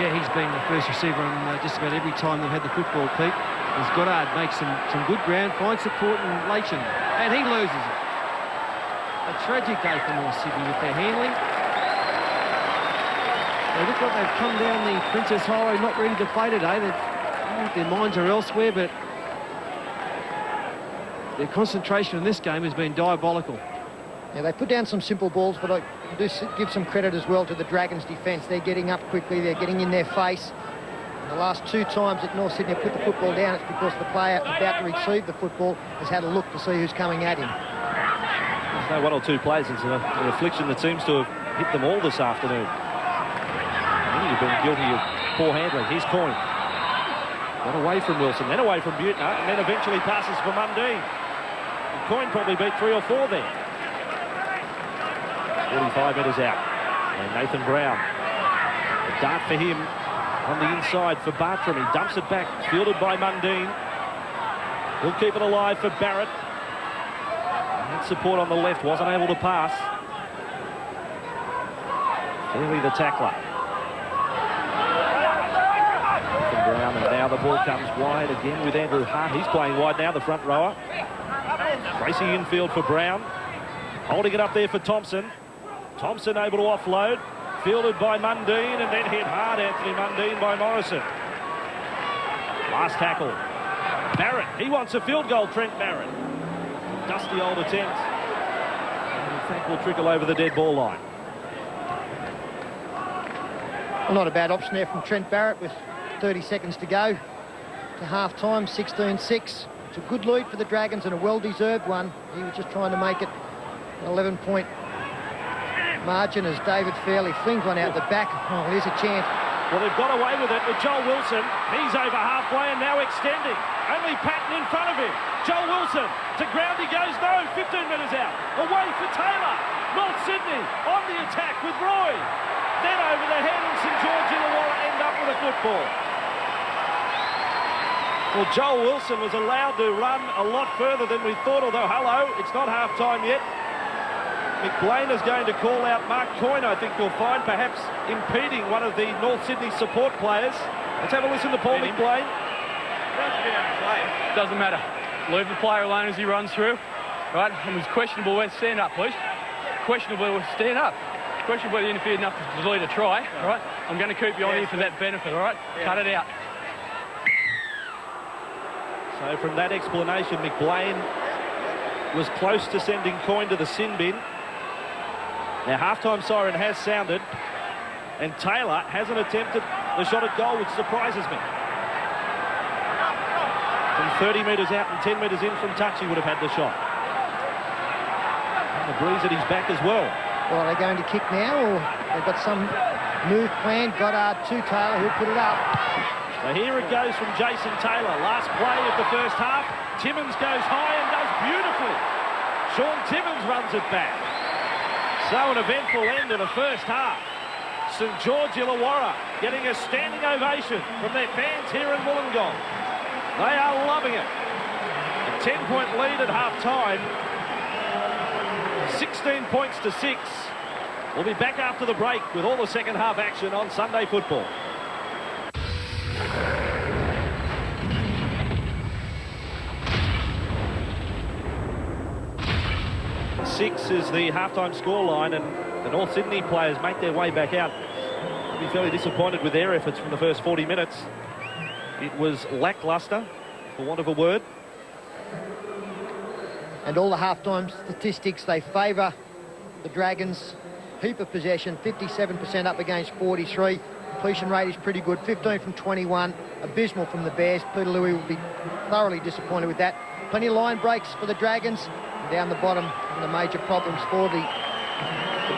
Yeah, he's been the first receiver on just about every time they've had the football, Pete. As Goddard makes some good ground, finds support in Lachin, and he loses it. A tragic day for North Sydney with their handling. They look like they've come down the Princess Highway not ready to play today. Their minds are elsewhere, but their concentration in this game has been diabolical. Yeah, they put down some simple balls, but I do give some credit as well to the Dragons' defence. They're getting up quickly, they're getting in their face. The last 2 times that North Sydney have put the football down, it's because the player about to receive the football has had a look to see who's coming at him. There's no 1 or 2 players. It's an affliction that seems to have hit them all this afternoon. You've been guilty of poor handling. Here's Coyne. Got away from Wilson, then away from Butner, and then eventually passes for Mundine. And Coyne probably beat 3 or 4 there. 45 metres out. And Nathan Brown. A dart for him on the inside for Bartram. He dumps it back, fielded by Mundine. He'll keep it alive for Barrett. And support on the left, wasn't able to pass. Fairly the tackler. Brown, and now the ball comes wide again with Andrew Hart. He's playing wide now, the front rower. Racing infield for Brown. Holding it up there for Thompson. Thompson able to offload. Fielded by Mundine and then hit hard, Anthony Mundine, by Morrison. Last tackle. Barrett, he wants a field goal, Trent Barrett. Dusty old attempt. And in fact, will trickle over the dead ball line. Well, not a bad option there from Trent Barrett with 30 seconds to go to half-time, 16-6. It's a good lead for the Dragons and a well-deserved one. He was just trying to make it an 11-point margin as David Fairley flings one out the back. Oh, here's a chance. Well, they've got away with it with Joel Wilson. He's over halfway and now extending. Only Patton in front of him. Joel Wilson to ground he goes. No, 15 metres out. Away for Taylor. North Sydney on the attack with Roy. Then over the head and St George Illawarra end up with a football. Well, Joel Wilson was allowed to run a lot further than we thought, although, hello, it's not half-time yet. McBlain is going to call out Mark Coyne, I think you'll find, perhaps impeding one of the North Sydney support players. Let's have a listen to Paul McBlain. Doesn't matter. Leave the player alone as he runs through. Right? And it was questionable whether stand up, please. Questionable whether stand up. Questionable whether he interfered enough to delete a try. All right? I'm going to keep you on here for that benefit, all right? Cut it out. So from that explanation, McBlain was close to sending Coyne to the sin bin. Now, half-time siren has sounded, and Taylor hasn't attempted the shot at goal, which surprises me. From 30 metres out and 10 metres in from touch, he would have had the shot. And the breeze at his back as well. Well, are they going to kick now, or they've got some move planned? Goddard to Taylor, who'll put it up. So here it goes from Jason Taylor. Last play of the first half. Timmins goes high and does beautifully. Sean Timmins runs it back. So an eventful end to the first half. St George Illawarra getting a standing ovation from their fans here in Wollongong. They are loving it. A 10-point lead at half-time. 16 points to 6. We'll be back after the break with all the second half action on Sunday Football. 6 is the halftime scoreline, and the North Sydney players make their way back out. They'll be fairly disappointed with their efforts from the first 40 minutes. It was lacklustre, for want of a word. And all the halftime statistics, they favour the Dragons. Heap of possession, 57% up against 43. Completion rate is pretty good, 15 from 21. Abysmal from the Bears. Peter Louis will be thoroughly disappointed with that. Plenty of line breaks for the Dragons. And down the bottom, the major problems for the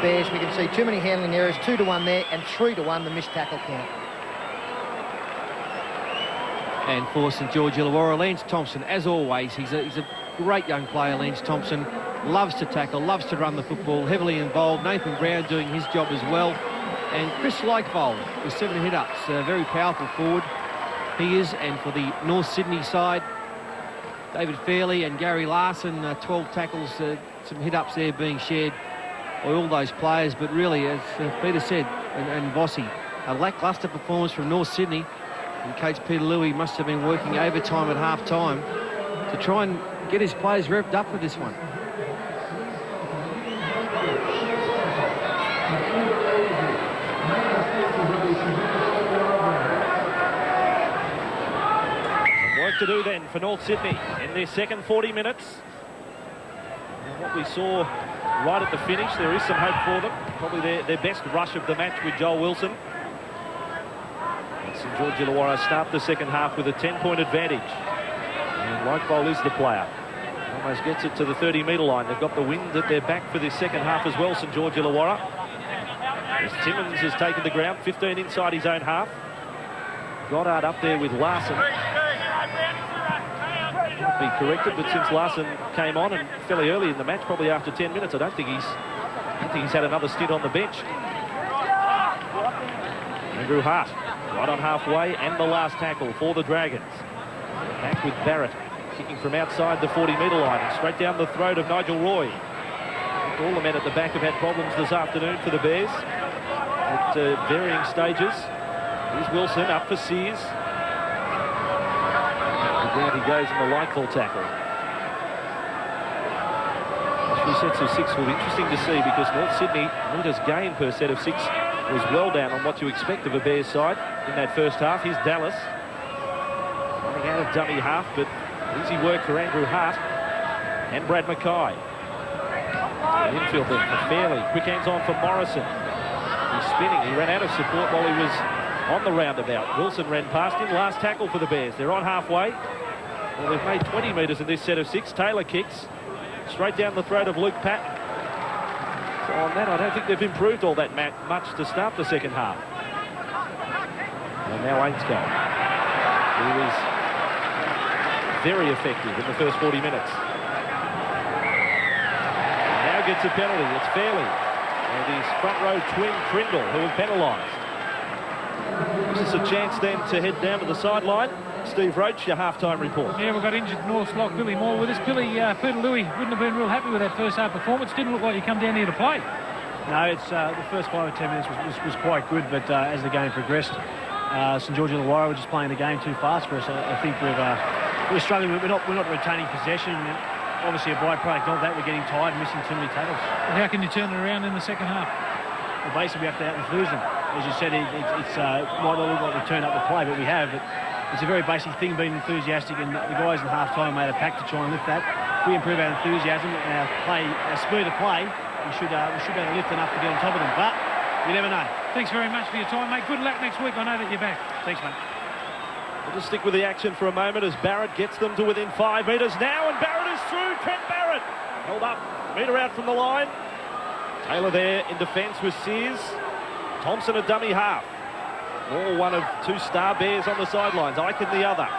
Bears. We can see too many handling errors, 2-1 there, and 3-1 the missed tackle count. And for St George Illawarra, Lance Thompson, as always, he's a great young player, Lance Thompson. Loves to tackle, loves to run the football, heavily involved. Nathan Brown doing his job as well. And Chris Lakevole with 7 hit-ups, a very powerful forward. He is, and for the North Sydney side, David Fairley and Gary Larson, 12 tackles, some hit-ups there being shared by all those players. But really, as Peter said, and Vossi, a lacklustre performance from North Sydney. And coach Peter Louis must have been working overtime at half-time to try and get his players revved up for this one. Some work to do then for North Sydney in their second 40 minutes. And what we saw right at the finish, there is some hope for them. Probably their best rush of the match with Joel Wilson. St George Illawarra start the second half with a 10-point advantage. And Lightbowl is the player. Almost gets it to the 30-metre line. They've got the wind at their back for this second half as well, St George Illawarra. As Timmins has taken the ground, 15 inside his own half. Goddard up there with Larson. Might be corrected, but since Larson came on and fairly early in the match, probably after 10 minutes, I don't think he's had another stint on the bench. Andrew Hart right on halfway, and the last tackle for the Dragons. Back with Barrett, kicking from outside the 40-metre line and straight down the throat of Nigel Roy. All the men at the back have had problems this afternoon for the Bears at varying stages. Here's Wilson up for Sears. Down he goes in the Lightfall tackle. Those 3 sets of 6 will be interesting to see, because North Sydney, metres gain per set of 6 was well down on what you expect of a Bears side in that first half. Here's Dallas running out of dummy half, but easy work for Andrew Hart and Brad Mackay. The infield then for Fairley. Quick hands on for Morrison. He's spinning. He ran out of support while he was on the roundabout. Wilson ran past him. Last tackle for the Bears. They're on halfway. Well, they've made 20 metres in this set of 6. Taylor kicks straight down the throat of Luke Patton. So on that, I don't think they've improved all that much to start the second half. And now Ainscough. He was very effective in the first 40 minutes. Now gets a penalty. It's Fairley and his front row twin Trindle who have penalised. Gives us a chance then to head down to the sideline. Steve Roach, your half-time report. Yeah, we've got injured North Lock Billy Moore with us. Billy, Peter Louis wouldn't have been real happy with that first half performance. Didn't look like you come down here to play. No, it's the first 5 or 10 minutes was quite good, but as the game progressed, St George Illawarra were just playing the game too fast for us. I think we're struggling. We're not retaining possession. Obviously, a byproduct of that, we're getting tired and missing too many tackles. Well, how can you turn it around in the second half? Well, basically, we have to out-enthuse them. As you said, it might not look like we turned up to play, but we have. But it's a very basic thing, being enthusiastic, and the guys in half-time made a pact to try and lift that. If we improve our enthusiasm and our speed of play, we should be able to lift enough to get on top of them. But you never know. Thanks very much for your time, mate. Good luck next week. I know that you're back. Thanks, mate. We'll just stick with the action for a moment as Barrett gets them to within 5 metres now, and Barrett is through. Trent Barrett held up, metre out from the line. Taylor there in defence with Sears. Thompson a dummy half. Moore one of 2 star Bears on the sidelines. Aiken the other.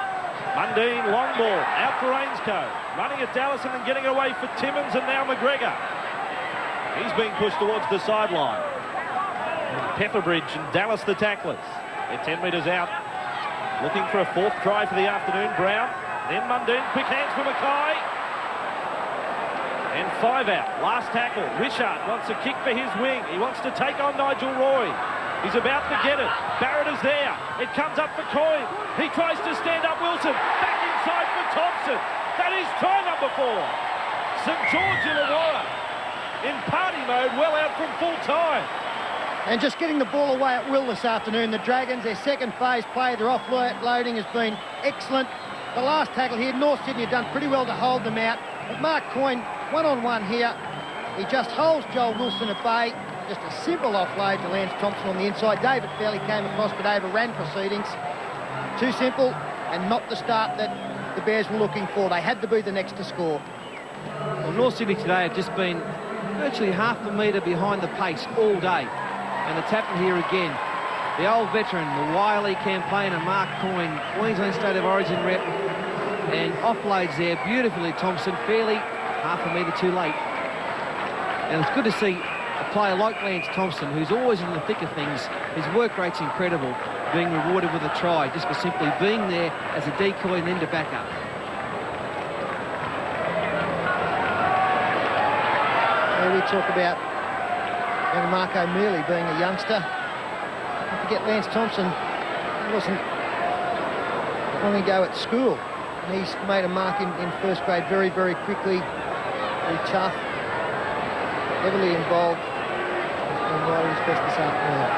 Mundine long ball out for Ainscough. Running at Dallas and then getting away for Timmins, and now McGregor. He's being pushed towards the sideline. Pepperbridge and Dallas the tacklers. They're 10 metres out. Looking for a 4th try for the afternoon. Brown. Then Mundine. Quick hands for Mackay. And 5 out. Last tackle. Wishart wants a kick for his wing. He wants to take on Nigel Roy. He's about to get it. Barrett is there. It comes up for Coyne. He tries to stand up Wilson. Back inside for Thompson. That is try number 4. St George Illawarra in party mode, well out from full time. And just getting the ball away at will this afternoon. The Dragons, their second phase play, their offloading has been excellent. The last tackle here, North Sydney have done pretty well to hold them out. But Mark Coyne, one-on-one here. He just holds Joel Wilson at bay. Just a simple offload to Lance Thompson on the inside. David Fairley came across but overran proceedings. Too simple and not the start that the Bears were looking for. They had to be the next to score. Well, North Sydney today have just been virtually half a metre behind the pace all day. And it's happened here again. The old veteran, the wily campaigner Mark Coyne, Queensland State of Origin rep, and offloads there beautifully. Thompson fairly half a metre too late. And it's good to see a player like Lance Thompson, who's always in the thick of things. His work rate's incredible, being rewarded with a try just for simply being there as a decoy and then to back up. And we talk about Mark O'Mealy being a youngster. Don't forget Lance Thompson wasn't long ago at school. And he's made a mark in first grade very, very quickly. Very tough. Heavily involved. And right at his best this afternoon.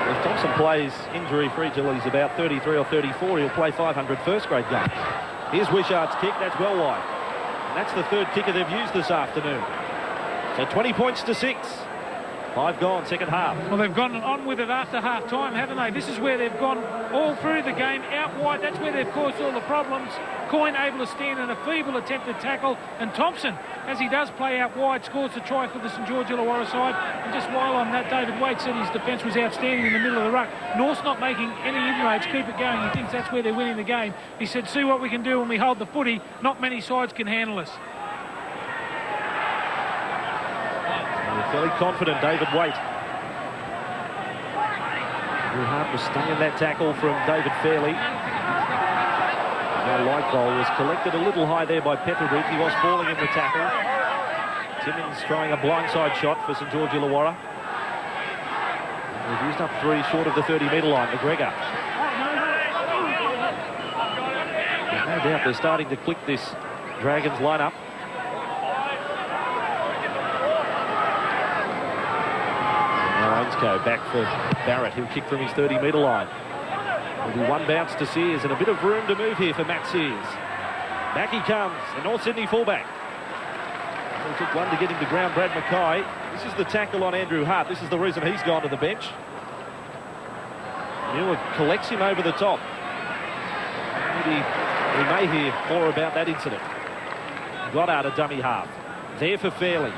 If Thompson plays injury-free till he's about 33 or 34, he'll play 500 first-grade games. Here's Wishart's kick. That's well wide. And that's the 3rd kicker they've used this afternoon. So 20 points to 6. 5 gone, second half. Well, they've gone on with it after half-time, haven't they? This is where they've gone all through the game, out wide. That's where they've caused all the problems. Coyne able to stand in a feeble attempted tackle. And Thompson, as he does play out wide, scores the try for the St George Illawarra side. And just while on that, David Waite said his defence was outstanding in the middle of the ruck. North's not making any inroads. Keep it going. He thinks that's where they're winning the game. He said, see what we can do when we hold the footy. Not many sides can handle us. Fairly confident, David Waite. Andrew Hart was stung in that tackle from David Fairley. Now Lightgoal was collected a little high there by Petherbridge. He was falling in the tackle. Timmins trying a blindside shot for St George Illawarra. We've used up 3 short of the 30-metre line. McGregor. There's no doubt they're starting to click this Dragons lineup. Ainscough back for Barrett, who'll kick from his 30-metre line. There'll be one bounce to Sears and a bit of room to move here for Matt Sears. Back he comes, the North Sydney fullback. It took one to get him to ground, Brad Mackay. This is the tackle on Andrew Hart. This is the reason he's gone to the bench. Muir collects him over the top. Maybe we may hear more about that incident. Goddard a dummy half. There for Fairley.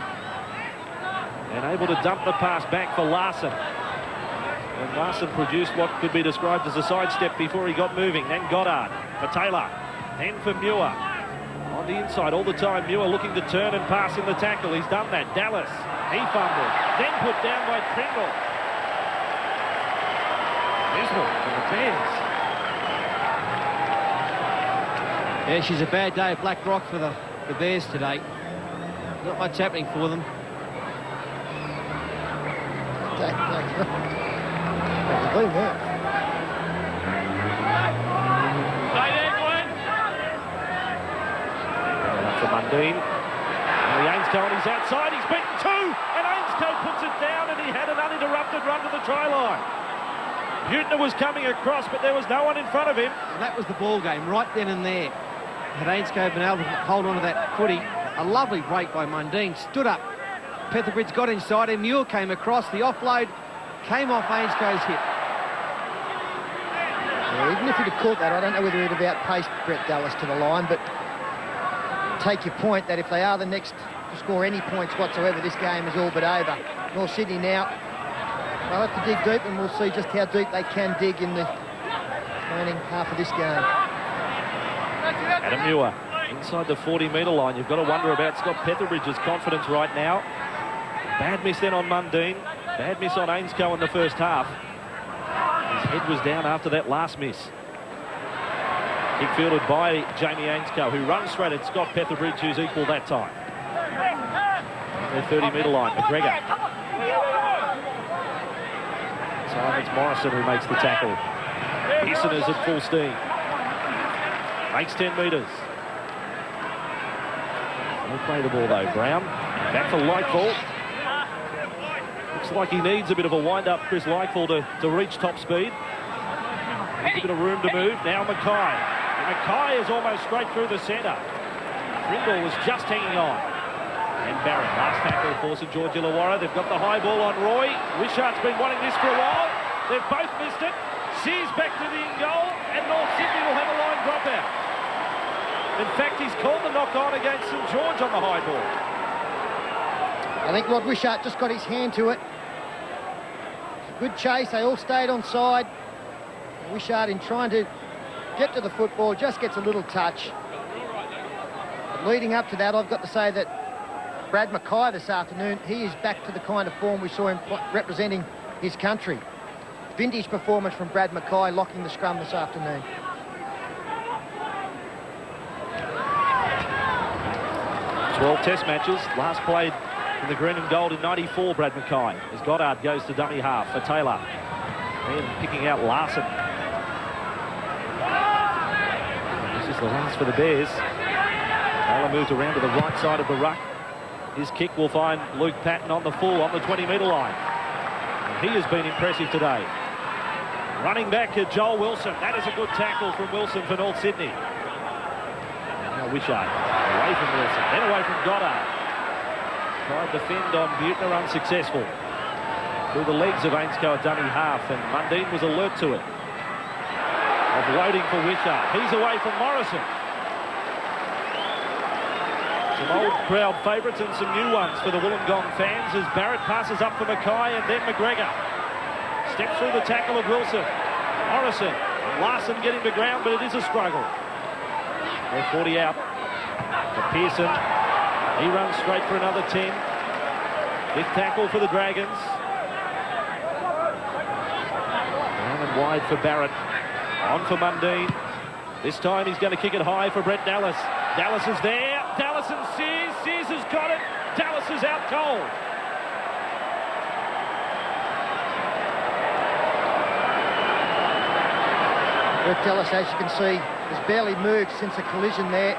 And able to dump the pass back for Larson. And Larson produced what could be described as a sidestep before he got moving. Then Goddard for Taylor. Then for Muir. On the inside all the time. Muir looking to turn and pass in the tackle. He's done that. Dallas. He fumbled. Then put down by Pringle. Dismal for the Bears. Yeah, she's a bad day at Black Rock for the Bears today. Not much happening for them. For Mundine. And the Ainscough on his outside. He's beaten 2. And Ainscough puts it down and he had an uninterrupted run to the try line. Butner was coming across, but there was no one in front of him. And that was the ball game right then and there. Had Ainscough been able to hold on to that footy, a lovely break by Mundine. Stood up. Petherbridge got inside him. Muir came across. The offload came off Ainscough's hip. Yeah, even if he'd have caught that, I don't know whether he'd have outpaced Brett Dallas to the line, but take your point that if they are the next to score any points whatsoever, this game is all but over. North Sydney now, they'll have to dig deep, and we'll see just how deep they can dig in the remaining half of this game. Adam Muir inside the 40-metre line. You've got to wonder about Scott Petherbridge's confidence right now. Bad miss then on Mundine. Bad miss on Ainscough in the first half. His head was down after that last miss. Kick fielded by Jamie Ainscough, who runs straight at Scott Petherbridge, who's equal that time. The 30-metre line. McGregor. Simons Morrison who makes the tackle. Pearson is at full steam. Makes 10 metres. He'll play the ball though. Brown back for Lightfall. Looks like he needs a bit of a wind-up, Chris Lightfall, to reach top speed. Needs a bit of room to move. Now Mackay. And Mackay is almost straight through the centre. Pringle was just hanging on. And Barrett, last tackle for St George Illawarra. They've got the high ball on Roy. Wishart's been wanting this for a while. They've both missed it. Sears back to the in-goal, and North Sydney will have a line drop-out. In fact, he's called the knock-on against St George on the high ball. I think Rod Wishart just got his hand to it. Good chase, they all stayed on side. Wishart, in trying to get to the football, just gets a little touch. But leading up to that, I've got to say that Brad Mackay this afternoon, he is back to the kind of form we saw him representing his country. Vintage performance from Brad Mackay, locking the scrum this afternoon. Test matches, last played in the green and gold in 94, Brad Mackay. As Goddard goes to dummy half for Taylor. And picking out Larson. This is the last for the Bears. Taylor moves around to the right side of the ruck. His kick will find Luke Patton on the full, on the 20-metre line. And he has been impressive today. Running back to Joel Wilson. That is a good tackle from Wilson for North Sydney. Now Wishart away from Wilson, then away from Goddard. Tried to fend on Butner, unsuccessful. through the legs of Ainscough at dummy half, and Mundine was alert to it. Offloading for Wishart. He's away from Morrison. Some old crowd favourites and some new ones for the Wollongong fans as Barrett passes up for Mackay and then McGregor. Steps through the tackle of Wilson. Morrison and Larson getting to ground, but it is a struggle. They're 40 out for Pearson. He runs straight for another 10. Fifth tackle for the Dragons. Down and wide for Barrett. On for Mundine. This time he's going to kick it high for Brett Dallas. Dallas is there. Dallas and Sears. Sears has got it. Dallas is out cold. Brett Dallas, as you can see, has barely moved since the collision there.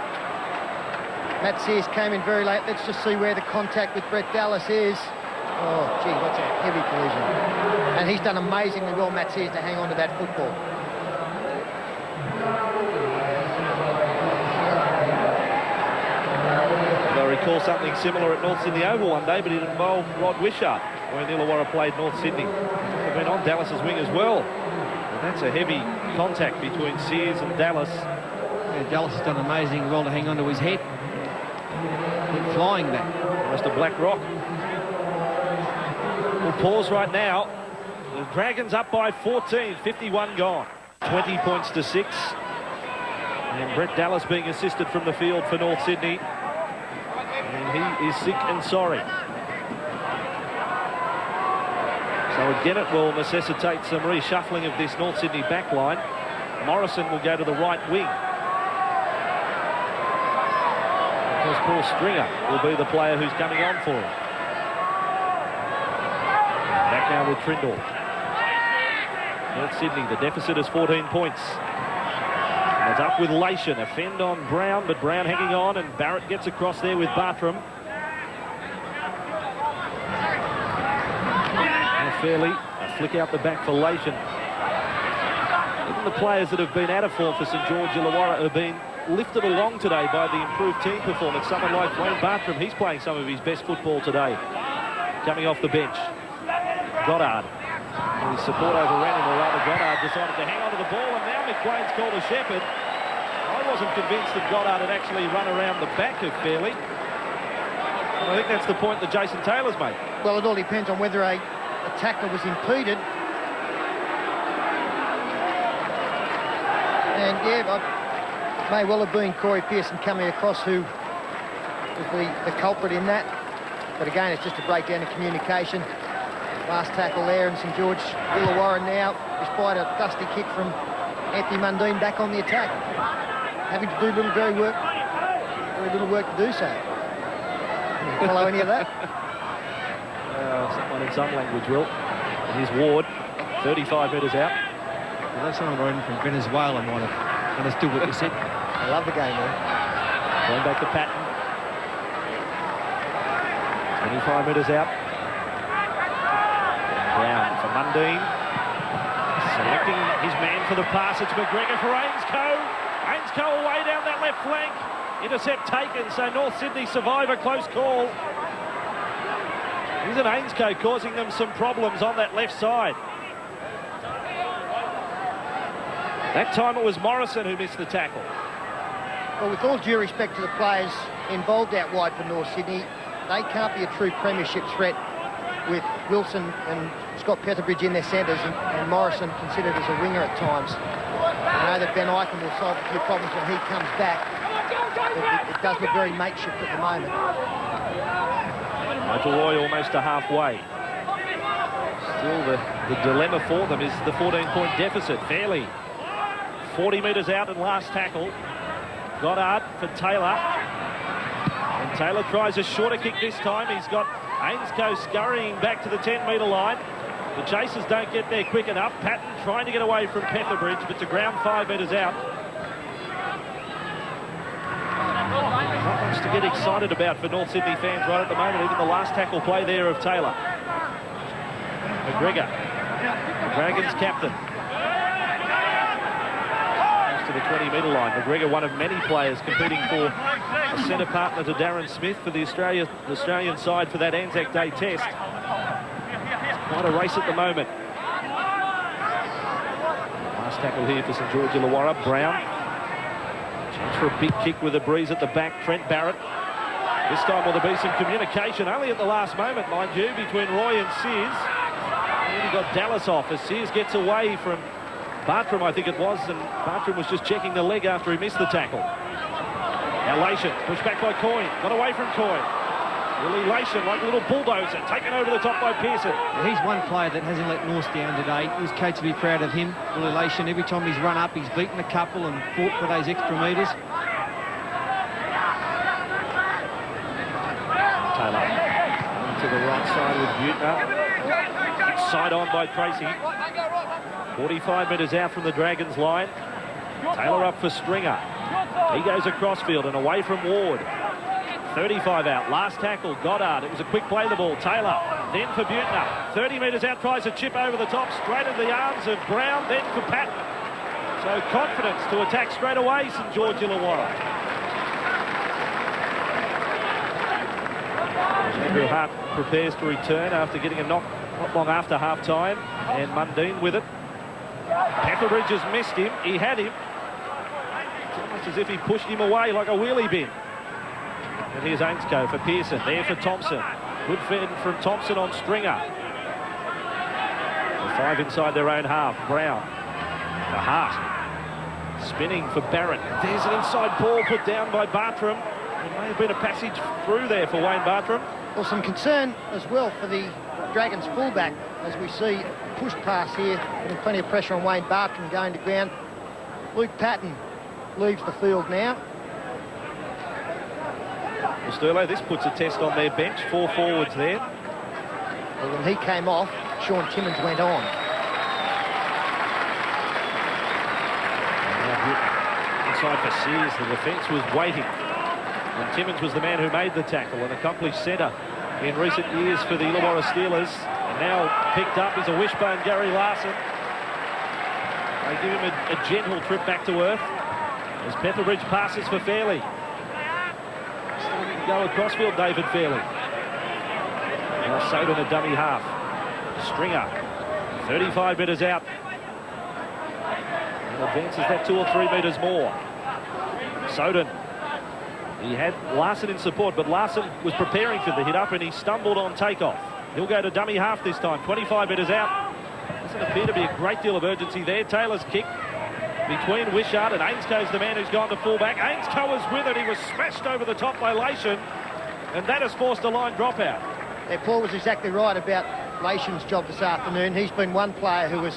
Matt Sears came in very late. Let's just see where the contact with Brett Dallas is. Oh, gee, what's a heavy collision. And he's done amazingly well, Matt Sears, to hang on to that football. I recall something similar at North Sydney Oval one day, but it involved Rod Wishart when Illawarra played North Sydney. They've been on Dallas's wing as well. And that's a heavy contact between Sears and Dallas. Yeah, Dallas has done amazing well to hang on to his head. Went flying back. Almost a black rock. We'll pause right now. The Dragons up by 14, 51 gone. 20 points to 6. And Brett Dallas being assisted from the field for North Sydney. And he is sick and sorry. So again, it will necessitate some reshuffling of this North Sydney backline. Morrison will go to the right wing. Because Paul Stringer will be the player who's coming on for him. Back now with Trindle. North Sydney, the deficit is 14 points. And it's up with Lation. A fend on Brown, but Brown hanging on, and Barrett gets across there with Bartram. And Fairley, a flick out the back for Lation. Even the players that have been out of form for St George Illawarra have been lifted along today by the improved team performance. Someone like Wayne Bartram, he's playing some of his best football today. Coming off the bench. Goddard. His support overran him, or rather Goddard decided to hang on to the ball, and now McLean's called a shepherd. I wasn't convinced that Goddard had actually run around the back of Fairley. And I think that's the point that Jason Taylor's made. Well, it all depends on whether a tackler was impeded. And yeah, it may well have been Corey Pearson coming across who was the culprit in that. But again, it's just a breakdown in communication. Last tackle there, and St George Illawarra now, despite a dusty kick from Anthony Mundine, back on the attack, having to do very little work to do so. Can you follow any of that? Someone in some language will. And here's Ward, 35 metres out. Well, that's someone running from Venezuela might have understood what you said. I love the game there. Going back to Patton. 25 metres out. Down for Mundine. Selecting his man for the pass. It's McGregor for Ainscough. Ainscough away down that left flank. Intercept taken, so North Sydney survive a close call. Isn't Ainscough causing them some problems on that left side? That time it was Morrison who missed the tackle. Well, with all due respect to the players involved out wide for North Sydney, they can't be a true premiership threat with Wilson and Scott Petherbridge in their centres and Morrison considered as a winger at times. I know that Ben Eichen will solve a few problems when he comes back, but it does look very makeshift at the moment. Michael Roy almost to halfway. Still the dilemma for them is the 14-point deficit. Fairley 40 metres out and last tackle. Goddard for Taylor. And Taylor tries a shorter kick this time. He's got Ainscough scurrying back to the 10-metre line. The chasers don't get there quick enough. Patton trying to get away from Petherbridge, but to ground 5 metres out. Not much to get excited about for North Sydney fans right at the moment. Even the last tackle play there of Taylor. McGregor, the Dragons captain. To the 20-metre line. McGregor, one of many players competing for a centre partner to Darren Smith for the Australian side for that Anzac Day test. quite a race at the moment. Last tackle here for St George Illawarra. Brown. Chance for a big kick with a breeze at the back. Trent Barrett. This time will there be some communication, only at the last moment, mind you, between Roy and Sears. And he got Dallas off as Sears gets away from Bartram, I think it was, and Bartram was just checking the leg after he missed the tackle. Now Lation, pushed back by Coyne, got away from Coyne. Willie Lation, like a little bulldozer, taken over the top by Pearson. Yeah, he's one player that hasn't let North down today. His coach will be proud of him, Willie Lation. Every time he's run up, he's beaten a couple and fought for those extra metres. Taylor to the right side with Butner. Side on by Tracy. 45 metres out from the Dragons line. Taylor up for Stringer. He goes across field and away from Ward. 35 out. Last tackle, Goddard. It was a quick play the ball. Taylor, then for Butner. 30 metres out, tries a chip over the top, straight into the arms of Brown, then for Patton. So confidence to attack straight away, St George Illawarra. Andrew Hart prepares to return after getting a knock not long after half-time, and Mundine with it. Petherbridge has missed him. He had him. It's almost as if he pushed him away like a wheelie bin. And here's Ainscough for Pearson. There for Thompson. Good fend from Thompson on Stringer. The 5 inside their own half. Brown. The Hart. Spinning for Barrett. There's an inside ball put down by Bartram. There may have been a passage through there for Wayne Bartram. Well, some concern as well for the Dragons fullback as we see a push pass here, putting plenty of pressure on Wayne Bartram going to ground. Luke Patton leaves the field now. Well, Sterlo, this puts a test on their bench. 4 forwards there. Well, when he came off, Sean Timmins went on. Inside for Sears, the defence was waiting. And Timmins was the man who made the tackle, an accomplished centre in recent years for the Illawarra Steelers. And now picked up is a wishbone Gary Larson. They give him a gentle trip back to earth as Petherbridge passes for Fairley. Starting to go across field, David Fairley. Now Soden a dummy half. Stringer, 35 metres out. And advances that 2 or 3 metres more. Soden. He had Larson in support, but Larson was preparing for the hit-up and he stumbled on takeoff. He'll go to dummy half this time, 25 metres out. Doesn't appear to be a great deal of urgency there. Taylor's kick between Wishart and Ainscoe's the man who's gone to full-back. Ainscoe was with it. He was smashed over the top by Lation, and that has forced a line dropout. Yeah, Paul was exactly right about Lation's job this afternoon. He's been one player who has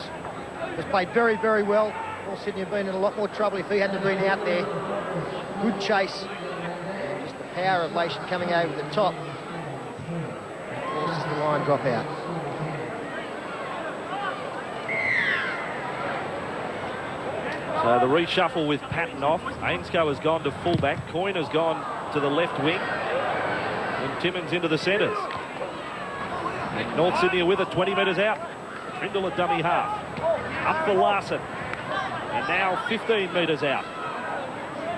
played very, very well. North Sydney have been in a lot more trouble if he hadn't been out there. Good chase. Just the power of Lation coming over the top forces the line dropout. So the reshuffle with Patton off. Ainscoe has gone to fullback. Coyne has gone to the left wing. And Timmins into the centres. And North Sydney are with it, 20 metres out. Trindle at dummy half. Up for Larson. And now 15 metres out.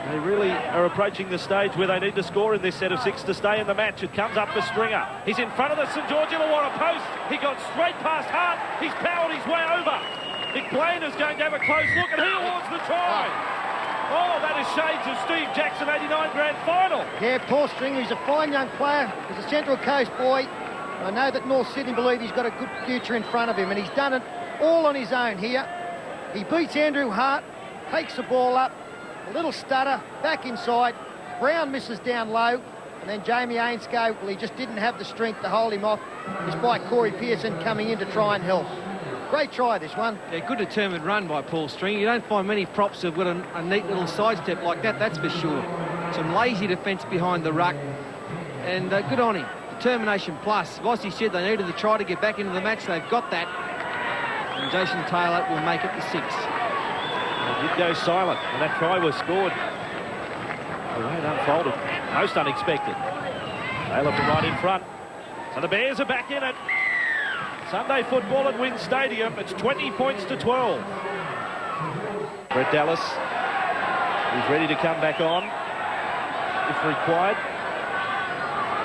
They really are approaching the stage where they need to score in this set of 6 to stay in the match. It comes up for Stringer. He's in front of the St George Illawarra post. He got straight past Hart. He's powered his way over. McBlain is going to have a close look, and he awards the try. Oh, that is shades of Steve Jackson 89 grand final. Yeah, Paul Stringer, he's a fine young player. He's a Central Coast boy. I know that North Sydney believe he's got a good future in front of him, and he's done it all on his own here. He beats Andrew Hart, takes the ball up, a little stutter, back inside. Brown misses down low, and then Jamie Ainscough, well, he just didn't have the strength to hold him off, despite Corey Pearson coming in to try and help. Great try, this one. Yeah, good determined run by Paul Stringer. You don't find many props who've got a neat little sidestep like that, that's for sure. Some lazy defence behind the ruck, and good on him. Determination plus. Vossi said they needed to try to get back into the match. They've got that. And Jason Taylor will make it the 6. It did go silent, and that try was scored. The way it unfolded, most unexpected. Taylor from right in front. So the Bears are back in it. Sunday football at Wynn Stadium. It's 20 points to 12. Brett Dallas is ready to come back on if required.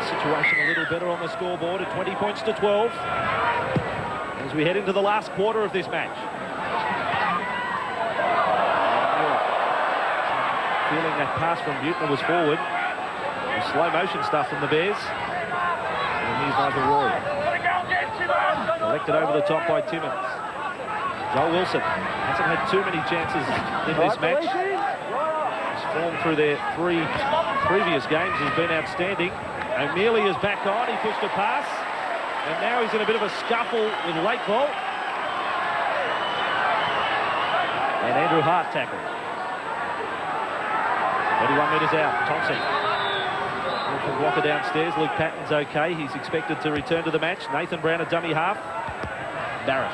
Situation a little better on the scoreboard at 20 points to 12. as we head into the last quarter of this match. Feeling that pass from Butner was forward. Slow motion stuff from the Bears. And here's Nigel Roy. Collected over the top by Timmins. Joel Wilson hasn't had too many chances in this match. His form through their 3 previous games has been outstanding. O'Mealy is back on. He pushed a pass. And now he's in a bit of a scuffle with Lakeville. And Andrew Hart tackled. 21 metres out. Thompson. From Walker downstairs. Luke Patton's okay. He's expected to return to the match. Nathan Brown, a dummy half. Barrett.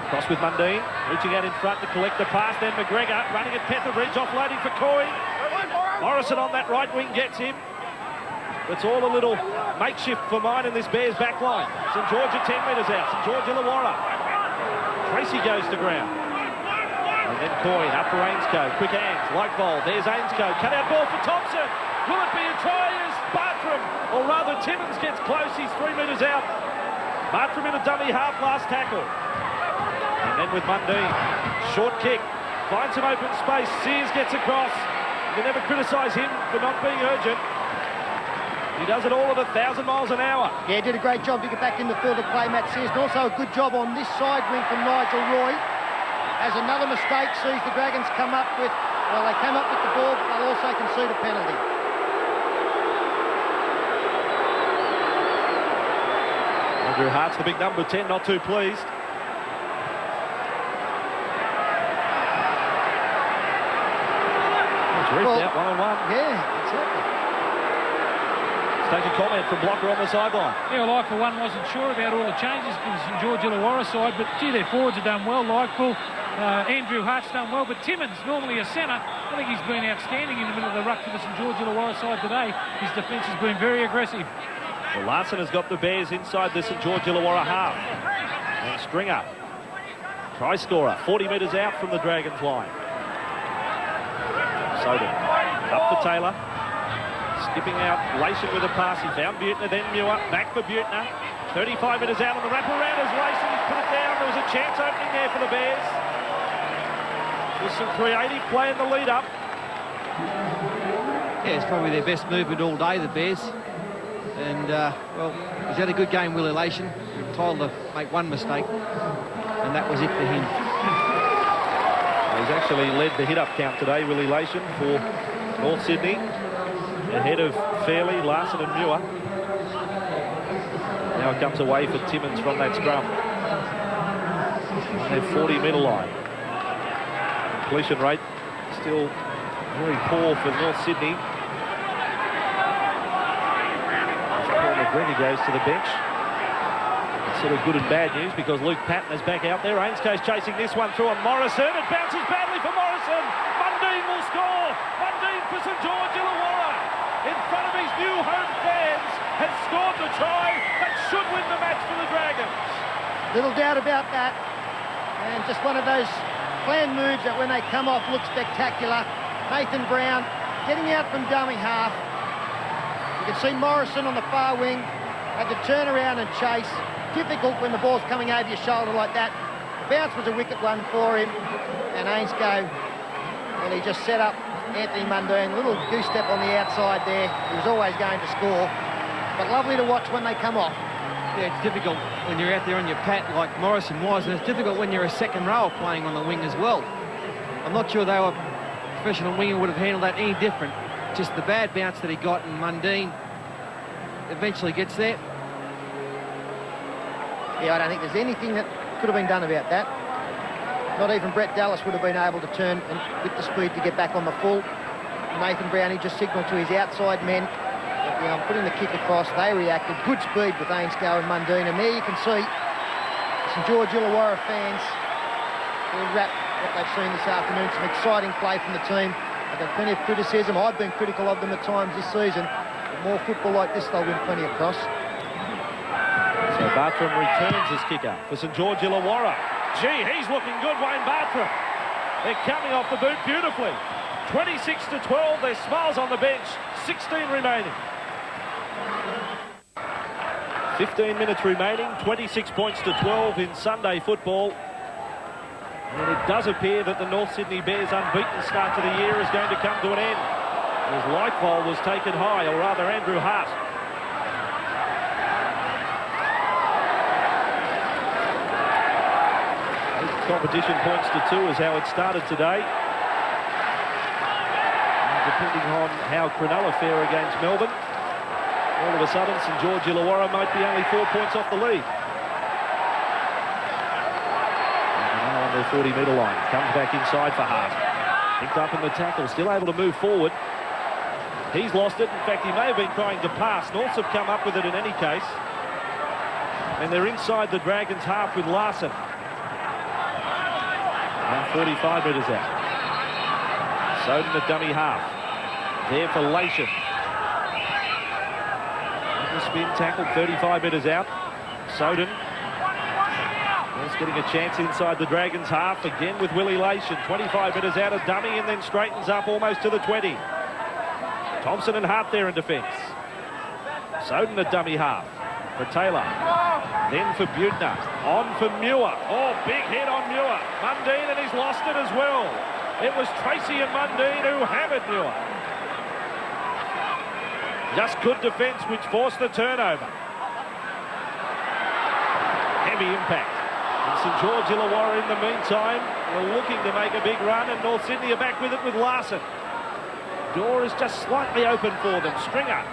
Cross with Mundine. Reaching out in front to collect the pass. Then McGregor running at Petherbridge. Offloading for Coy. Morrison on that right wing gets him. It's all a little makeshift for mine in this Bears back line. St George at 10 metres out. St George Illawarra. Tracy goes to ground. And then Coyne up for Ainscough. Quick hands. Lakeville. There's Ainscough. Cut out ball for Thompson. Will it be a try as Bartram? Or rather Timmins gets close. He's 3 metres out. Bartram in a dummy half last tackle. And then with Mundine. Short kick. Finds some open space. Sears gets across. You can never criticise him for not being urgent. He does it all at 1,000 miles an hour. Yeah, did a great job to get back in the field of play, Matt Sears, and also a good job on this side wing from Nigel Roy. Has another mistake, sees the Dragons come up with, well, they came up with the ball, but they'll also concede a penalty. Andrew Hart's the big number 10, not too pleased. It's ripped out one-on-one. Yeah, exactly. Take a comment from Blocker on the sideline. Yeah, well, I for one wasn't sure about all the changes for the St George Illawarra side, but gee, their forwards have done well. Likeful, Andrew Hart's done well, but Timmins, normally a centre, I think he's been outstanding in the middle of the ruck for the St George Illawarra side today. His defence has been very aggressive. Well, Larson has got the Bears inside the St George Illawarra half. And Stringer, try scorer, 40 metres out from the Dragons line. Soden, up for Taylor. Skipping out, Lacey with a pass. He found Butner, then Muir. Back for Butner. 35 metres out on the wraparound as Lacey put it down. There was a chance opening there for the Bears. With some creative play in the lead-up. Yeah, it's probably their best movement all day, the Bears. And, well, he's had a good game, Will Elation. He was told to make one mistake, and that was it for him. He's actually led the hit-up count today, Will Elation, for North Sydney. Ahead of Fairley, Larson and Muir. Now it comes away for Timmins from that scrum. On their 40-metre line. Completion rate still very poor for North Sydney. As Paul McGregor goes to the bench. It's sort of good and bad news because Luke Patton is back out there. Ainscoe's chasing this one through on Morrison. It bounces badly for Morrison. Mundine will score. Mundine for St George Illawarra. In front of his new home fans, has scored the try that should win the match for the Dragons. Little doubt about that. And just one of those planned moves that when they come off look spectacular. Nathan Brown getting out from dummy half. You can see Morrison on the far wing had to turn around and chase. Difficult when the ball's coming over your shoulder like that. The bounce was a wicket one for him. And Ainscoe, well, he just set up Anthony Mundine, little goose step on the outside there. He was always going to score, but lovely to watch when they come off. Yeah, it's difficult when you're out there on your pat like Morrison was, and it's difficult when you're a second rower playing on the wing as well. I'm not sure they were professional winger would have handled that any different. Just the bad bounce that he got, and Mundine eventually gets there. Yeah, I don't think there's anything that could have been done about that. Not even Brett Dallas would have been able to turn and with the speed to get back on the full. Nathan Brown, he just signalled to his outside men, putting the kick across. They reacted. Good speed with Ainscoe and Mundine. And there you can see St George Illawarra fans will wrap what they've seen this afternoon. Some exciting play from the team. They've got plenty of criticism. I've been critical of them at times this season. But more football like this, they'll win plenty across. So Bartram returns his kicker for St George Illawarra. Gee, he's looking good, Wayne Bartram. They're coming off the boot beautifully. 26-12, there's smiles on the bench. 16 remaining. 15 minutes remaining, 26 points to 12 in Sunday football. And it does appear that the North Sydney Bears' unbeaten start to the year is going to come to an end, as Lightfold was taken high, or rather Andrew Hart. Competition points to 2 is how it started today. And depending on how Cronulla fare against Melbourne, all of a sudden St George Illawarra might be only 4 points off the lead. And now on the 40-metre line, comes back inside for Hart. Picked up in the tackle, still able to move forward. He's lost it. In fact, he may have been trying to pass. Norths have come up with it in any case. And they're inside the Dragons' half with Larson. Now 45 metres out. Soden at dummy half. There for Lation. The spin tackle 35 metres out. Soden. Just getting a chance inside the Dragons' half again with Willie Lation. 25 metres out of dummy and then straightens up almost to the 20. Thompson and Hart there in defence. Soden at dummy half for Taylor. Then for Butner. On for Muir. Oh, big hit on Muir. Mundine, and he's lost it as well. It was Tracy and Mundine who hammered Muir. Just good defence which forced the turnover. Heavy impact. And St George Illawarra in the meantime were looking to make a big run, and North Sydney are back with it with Larson. Door is just slightly open for them. Stringer.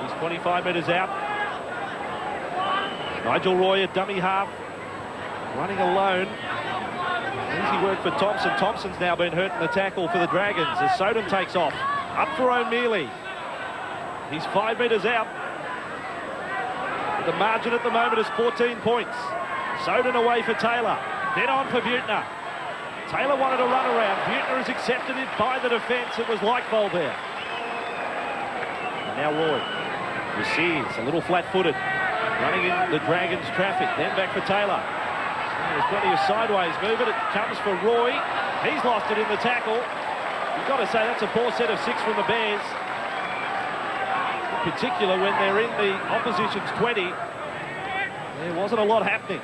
He's 25 metres out. Nigel Roy at dummy half, running alone. Easy work for Thompson. Thompson's now been hurt in the tackle for the Dragons as Soden takes off. Up for O'Mealy. He's 5 metres out. The margin at the moment is 14 points. Soden away for Taylor. Then on for Butner. Taylor wanted to run around. Butner has accepted it by the defence. It was Lightfold there. And now Roy. Receives, a little flat-footed. Running in the Dragons' traffic. Then back for Taylor. There's plenty of sideways movement. It comes for Roy. He's lost it in the tackle. You've got to say that's a poor set of 6 from the Bears. In particular when they're in the opposition's 20. There wasn't a lot happening.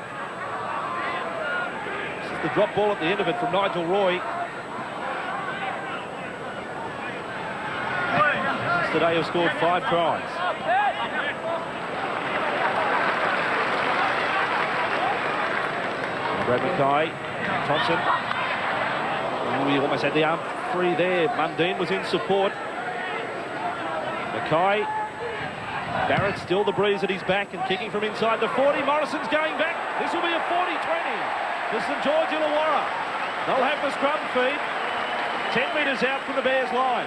This is the drop ball at the end of it from Nigel Roy. Today have scored 5 tries. Brad Mackay, Thompson. We almost had the arm free there. Mundine was in support. Mackay. Barrett still the breeze at his back and kicking from inside the 40. Morrison's going back. This will be a 40-20 for St George Illawarra. They'll have the scrum feed. 10 metres out from the Bears' line.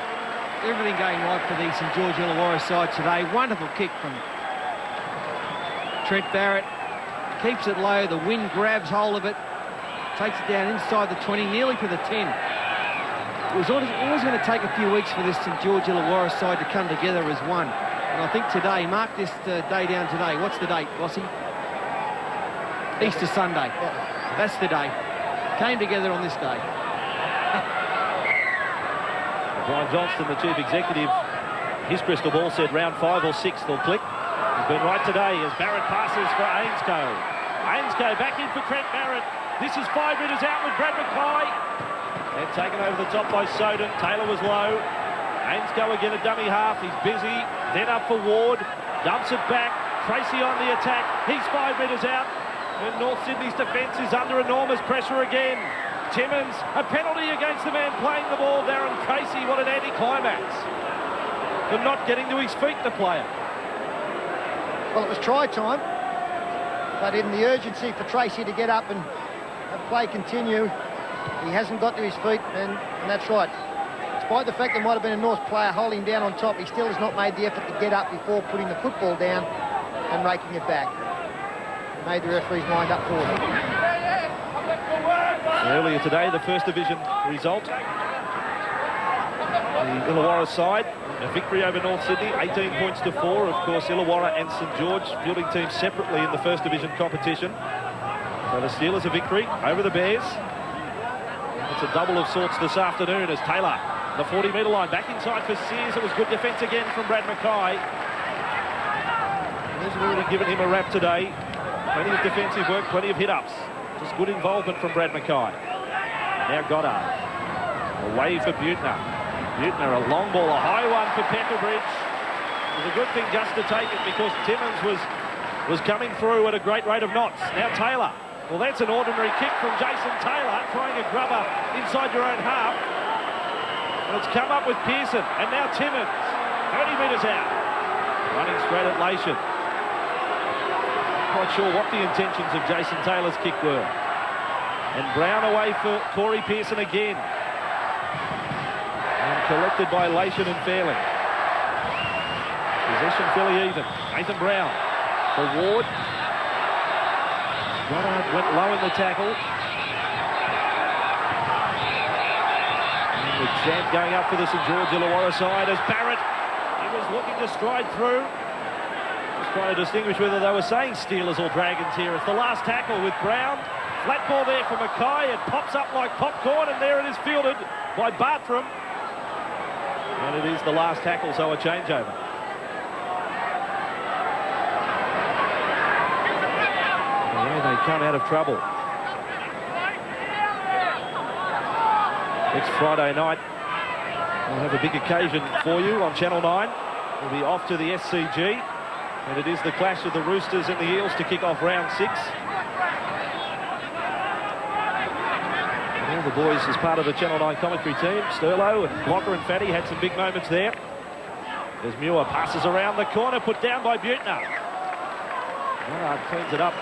Everything going right for the St George Illawarra side today. Wonderful kick from Trent Barrett. Keeps it low. The wind grabs hold of it. Takes it down inside the 20, nearly to the 10. It was always going to take a few weeks for this St George Illawarra side to come together as one. And I think today, mark this day down today. What's the date, Bossy? Easter Sunday. That's the day. Came together on this day. Brian Johnston, the chief executive, his crystal ball said round 5 or 6 they'll click. He's been right today as Barrett passes for Ainscoe. Ainscoe back in for Trent Barrett. This is 5 metres out with Brad Mackay. And taken over the top by Soden. Taylor was low. Ainscoe again a dummy half. He's busy. Then up for Ward. Dumps it back. Tracy on the attack. He's 5 metres out. And North Sydney's defence is under enormous pressure again. Timmins, a penalty against the man playing the ball. Darren Tracy, what an anticlimax. For not getting to his feet, the player. Well, it was try time. But in the urgency for Tracy to get up and play continue, he hasn't got to his feet, and that's right. Despite the fact there might have been a North player holding him down on top, he still has not made the effort to get up before putting the football down and raking it back. Made the referee's mind up for him. Earlier today, the First Division result. The Illawarra side, a victory over North Sydney, 18 points to 4. Of course, Illawarra and St George fielding teams separately in the First Division competition. So the Steelers a victory over the Bears. It's a double of sorts this afternoon as Taylor, the 40-metre line, back inside for Sears. It was good defence again from Brad Mackay. Hasn't really given him a rap today. Plenty of defensive work, plenty of hit-ups. Just good involvement from Brad Mackay. Now Goddard. Away for Buettner. Buettner, a long ball, a high one for Pepperbridge. It was a good thing just to take it because Timmins was coming through at a great rate of knots. Now Taylor. Well, that's an ordinary kick from Jason Taylor, throwing a grubber inside your own half. And it's come up with Pearson. And now Timmins, 30 metres out. Running straight at Lation. Not quite sure what the intentions of Jason Taylor's kick were. And Brown away for Corey Pearson again. And collected by Lation and Fairley. Possession fairly even. Nathan Brown for Ward. Goddard went low in the tackle. And the chant going up for the St George Illawarra side as Barrett, he was looking to stride through. Just trying to distinguish whether they were saying Steelers or Dragons here. It's the last tackle with Brown. Flat ball there for Mackay. It pops up like popcorn, and there it is fielded by Bartram. And it is the last tackle, so a changeover. They come out of trouble. Next Friday night, we'll have a big occasion for you on Channel 9. We'll be off to the SCG, and it is the clash of the Roosters and the Eels to kick off round 6. And all the boys as part of the Channel 9 commentary team, Sterlo and Blocker and Fatty had some big moments there. As Muir passes around the corner, put down by Buettner. Goddard cleans it up.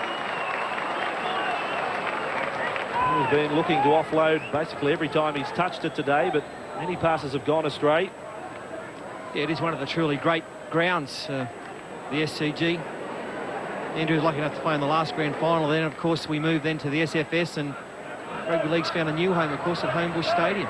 He's been looking to offload basically every time he's touched it today, but many passes have gone astray. Yeah, it is one of the truly great grounds, the SCG. Andrew was lucky enough to play in the last grand final. Then, of course, we moved then to the SFS, and Rugby League's found a new home, of course, at Homebush Stadium.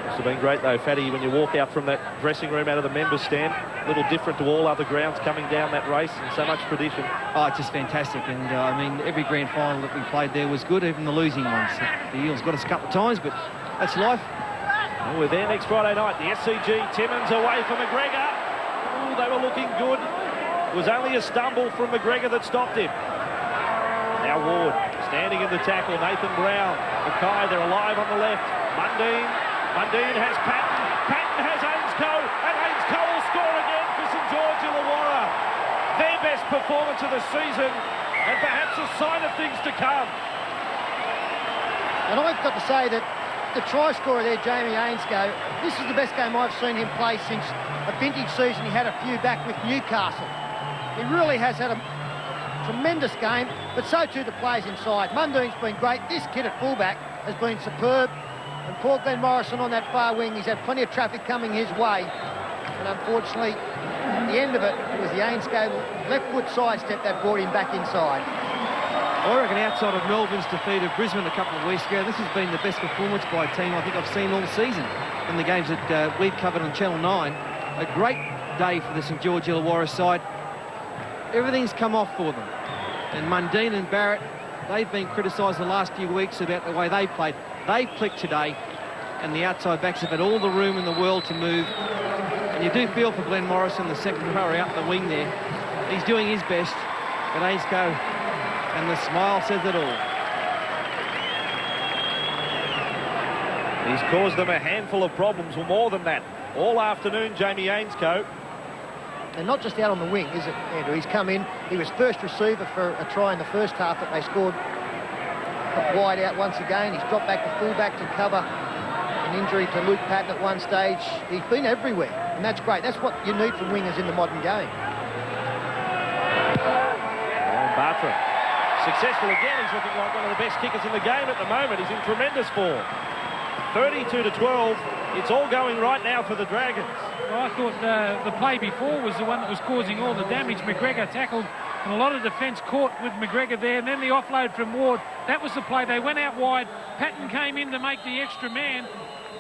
Must have been great, though, Fatty, when you walk out from that dressing room out of the members' stand. A little different to all other grounds coming down that race, and so much tradition. Oh, it's just fantastic. And, I mean, every grand final that we played there was good, even the losing ones. The Eels got us a couple of times, but that's life. Well, we're there next Friday night. The SCG, Timmins away from McGregor. Ooh, they were looking good. It was only a stumble from McGregor that stopped him. Now Ward, standing in the tackle, Nathan Brown. Mackay, they're alive on the left. Mundine has Patton. Patton has Ainscoe, and Ainscoe will score again for St George Illawarra. Their best performance of the season, and perhaps a sign of things to come. And I've got to say that the try scorer there, Jamie Ainscoe, this is the best game I've seen him play since a vintage season. He had a few back with Newcastle. He really has had a tremendous game, but so too the players inside. Mundine's been great. This kid at fullback has been superb. And poor Glenn Morrison on that far wing, he's had plenty of traffic coming his way. And unfortunately, at the end of it, it was the Ainscoe left foot sidestep that brought him back inside. I reckon outside of Melbourne's defeat of Brisbane a couple of weeks ago, this has been the best performance by a team I think I've seen all season in the games that we've covered on Channel 9. A great day for the St George Illawarra side. Everything's come off for them. And Mundine and Barrett, they've been criticised the last few weeks about the way they played. They clicked today, and the outside backs have had all the room in the world to move. And you do feel for Glenn Morrison, the second rower out the wing there. He's doing his best, but Ainscoe, and the smile says it all. He's caused them a handful of problems, or more than that, all afternoon, Jamie Ainscoe. And not just out on the wing, is it, Andrew? He's come in, he was first receiver for a try in the first half that they scored. Got wide out once again. He's dropped back to fullback to cover an injury to Luke Patton at one stage. He's been everywhere, and that's great. That's what you need from wingers in the modern game. And Bartram, successful again. He's looking like one of the best kickers in the game at the moment. He's in tremendous form. 32-12. It's all going right now for the Dragons. Well, I thought the play before was the one that was causing all the damage. McGregor tackled, and a lot of defence caught with McGregor there, and then the offload from Ward. That was the play. They went out wide. Patton came in to make the extra man,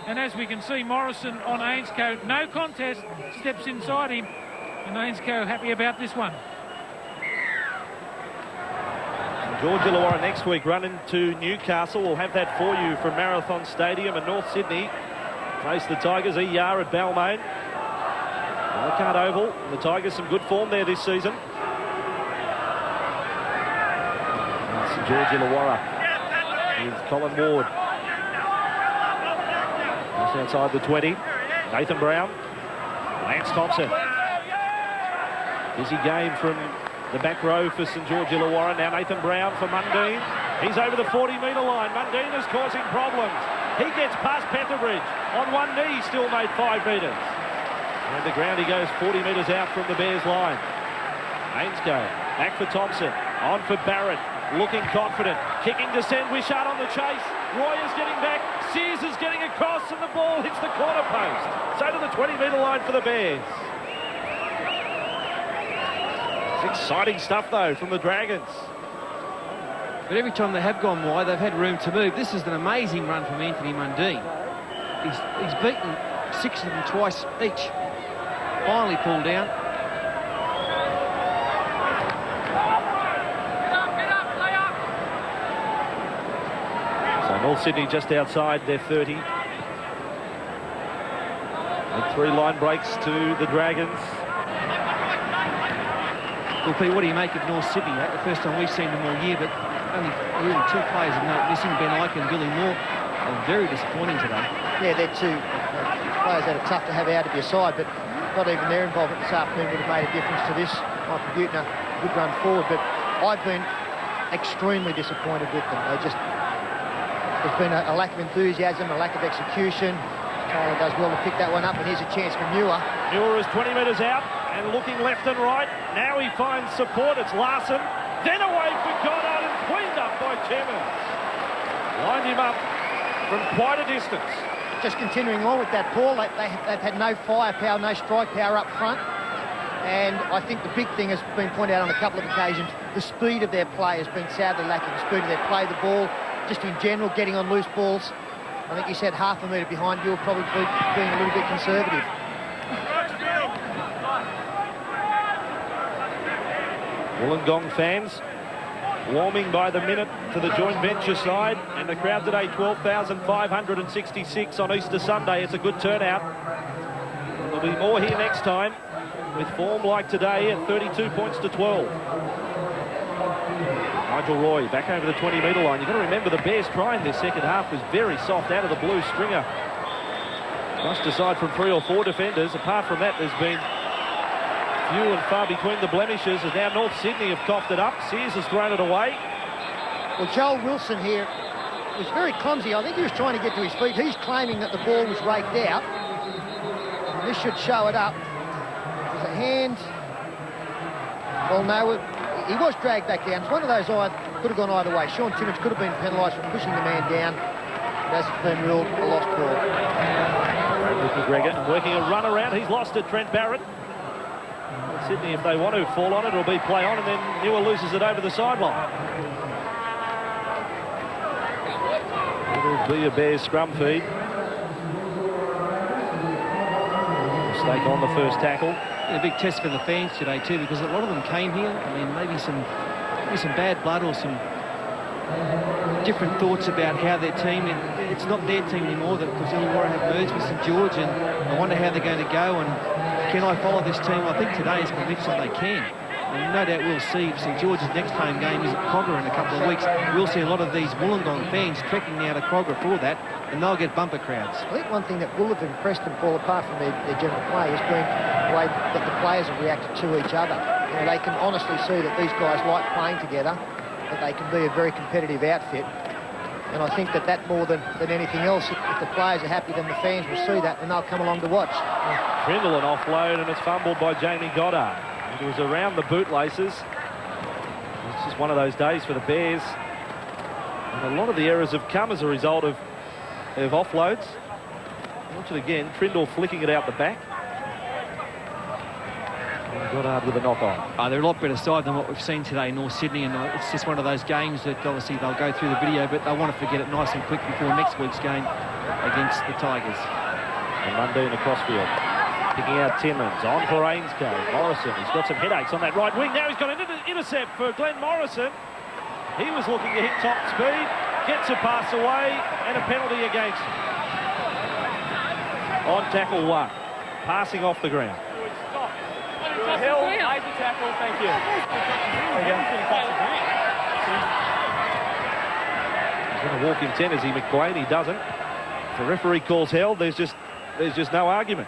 and as we can see, Morrison on Ainscoe, no contest, steps inside him, and Ainscoe happy about this one. George Illawarra next week run into Newcastle. We'll have that for you from Marathon Stadium, and North Sydney face the Tigers, ER at Balmain. Ellicott Oval. The Tigers some good form there this season. St George Illawarra with Colin Ward. Just outside the 20. Nathan Brown. Lance Thompson. Busy game from the back row for St George Illawarra. Now Nathan Brown for Mundine. He's over the 40-metre line. Mundine is causing problems. He gets past Petherbridge. On one knee, still made 5 metres. And the ground he goes 40 metres out from the Bears line. Ainscough back for Thompson. On for Barrett. Looking confident. Kicking to send Wishart on the chase. Roy is getting back. Sears is getting across and the ball hits the corner post. So to the 20-metre line for the Bears. It's exciting stuff, though, from the Dragons. But every time they have gone wide, they've had room to move. This is an amazing run from Anthony Mundine. He's beaten 6 of them twice each. Finally pulled down. So North Sydney just outside their 30. And 3 line breaks to the Dragons. Well, Pete, what do you make of North Sydney? The first time we've seen them all year, but only really 2 players of note missing, Ben Ike and Billy Moore. Very disappointing today. Yeah, they're 2 players that are tough to have out of your side, but not even their involvement this afternoon would have made a difference to this. Michael Butner, good run forward, but I've been extremely disappointed with them. There's been a lack of enthusiasm, a lack of execution. Tyler does well to pick that one up, and here's a chance for Muir. Muir is 20 metres out and looking left and right. Now he finds support. It's Larson. Then away for Goddard and cleaned up by Timmins. Lined him up from quite a distance. Just continuing on with that, Paul, they've had no firepower, no strike power up front. And I think the big thing has been pointed out on a couple of occasions, the speed of their play has been sadly lacking. The speed of their play, the ball, just in general, getting on loose balls. I think you said half a metre behind you, probably being a little bit conservative. Wollongong fans warming by the minute to the joint venture side, and the crowd today 12,566 on Easter Sunday. It's a good turnout. And there'll be more here next time with form like today at 32 points to 12. Nigel Roy back over the 20-metre line. You've got to remember the Bears trying this second half was very soft out of the blue. Stringer rushed aside from 3 or 4 defenders. Apart from that, there's been few and far between the blemishes, as now North Sydney have coughed it up. Sears has thrown it away. Well, Joel Wilson here was very clumsy. I think he was trying to get to his feet. He's claiming that the ball was raked out. And this should show it up. There's a hand. Well, no, he was dragged back down. It's one of those could have gone either way. Sean Timmins could have been penalised for pushing the man down. But as it's been ruled, a lost ball. McGregor working a run around. He's lost it, Trent Barrett. Sydney, if they want to fall on it, it'll be play on, and then Newell loses it over the sideline. It'll be a Bears scrum feed. Mistake on the first tackle. A big test for the fans today too, because a lot of them came here. I mean, maybe some bad blood or some different thoughts about how their team. It's not their team anymore, because Illawarra have merged with St George, and I wonder how they're going to go. And can I follow this team? I think today is convinced that they can. And no doubt we'll see if St George's next home game is at Cogger in a couple of weeks. We'll see a lot of these Wollongong fans trekking now to Cogger for that, and they'll get bumper crowds. I think one thing that will have impressed them, Paul, apart from their general play, has been the way that the players have reacted to each other. You know, they can honestly see that these guys like playing together, that they can be a very competitive outfit. And I think that more than anything else, if the players are happy, then the fans will see that and they'll come along to watch. Trindle an offload, and it's fumbled by Jamie Goddard. It was around the bootlaces. It's just one of those days for the Bears. And a lot of the errors have come as a result of offloads. Watch it again. Trindle flicking it out the back. And Goddard with a knock-on. They're a lot better side than what we've seen today in North Sydney, and it's just one of those games that obviously they'll go through the video, but they'll want to forget it nice and quick before next week's game against the Tigers. And Mundine across field. Picking out Timmins, on for Ainscough. Morrison, he's got some headaches on that right wing. Now he's got an intercept for Glenn Morrison. He was looking to hit top speed, gets a pass away, and a penalty against him. On tackle 1, passing off the ground. Hill, major tackle, thank you. He's going to walk in 10, is he, McLean? He doesn't. If the referee calls held, there's just no argument.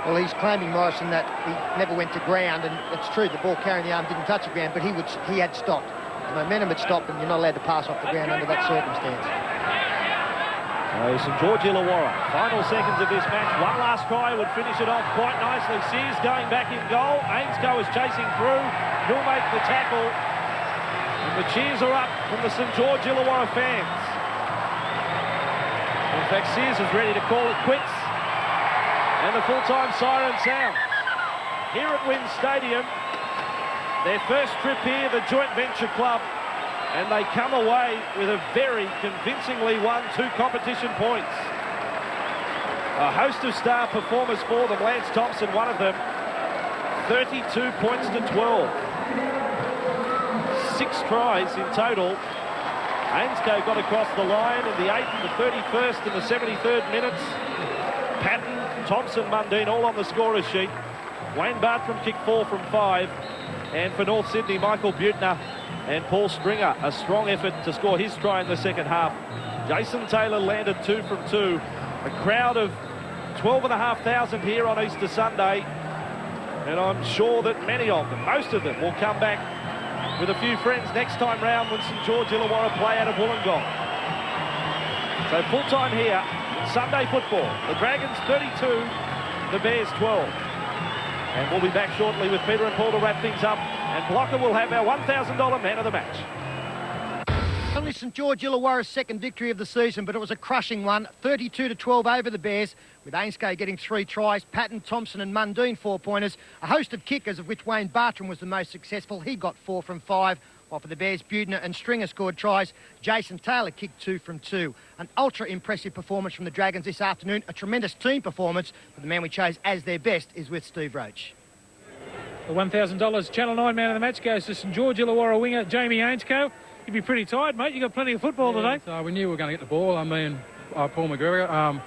Well, he's claiming, Morrison, that he never went to ground, and it's true, the ball carrying the arm didn't touch the ground, but he had stopped. The momentum had stopped, and you're not allowed to pass off the ground under that circumstance. So St George Illawarra, final seconds of this match. One last try would finish it off quite nicely. Sears going back in goal. Ainscough is chasing through. He'll make the tackle. And the cheers are up from the St George Illawarra fans. In fact, Sears is ready to call it quits. And the full-time siren sounds. Here at Wynn Stadium, their first trip here, the joint venture club, and they come away with a very convincingly won 2 competition points. A host of star performers for them. Lance Thompson, one of them, 32 points to 12. 6 tries in total. Ainscough got across the line in the 8th, the 31st and the 73rd minutes. Patton, Thompson, Mundine all on the scorer's sheet. Wayne Bartram kicked 4 from 5. And for North Sydney, Michael Butner and Paul Stringer, a strong effort to score his try in the second half. Jason Taylor landed 2 from 2. A crowd of 12,500 here on Easter Sunday. And I'm sure that many of them, most of them, will come back with a few friends next time round when St George Illawarra play out of Wollongong. So full time here in Sunday football. The Dragons 32, the Bears 12. And we'll be back shortly with Peter and Paul to wrap things up. And Blocker will have our $1,000 man of the match. Only St George Illawarra's second victory of the season, but it was a crushing one. 32-12 over the Bears, with Ainscough getting 3 tries, Patton, Thompson and Mundine 4-pointers. A host of kickers, of which Wayne Bartram was the most successful. He got 4 from 5. While for the Bears, Butner and Stringer scored tries. Jason Taylor kicked 2 from 2. An ultra-impressive performance from the Dragons this afternoon. A tremendous team performance, but the man we chose as their best is with Steve Roach. The $1,000 Channel 9 man of the match goes to St George Illawarra winger Jamie Ainscough. You'd be pretty tired, mate. You got plenty of football today. So we knew we were going to get the ball. I mean, Paul McGregor.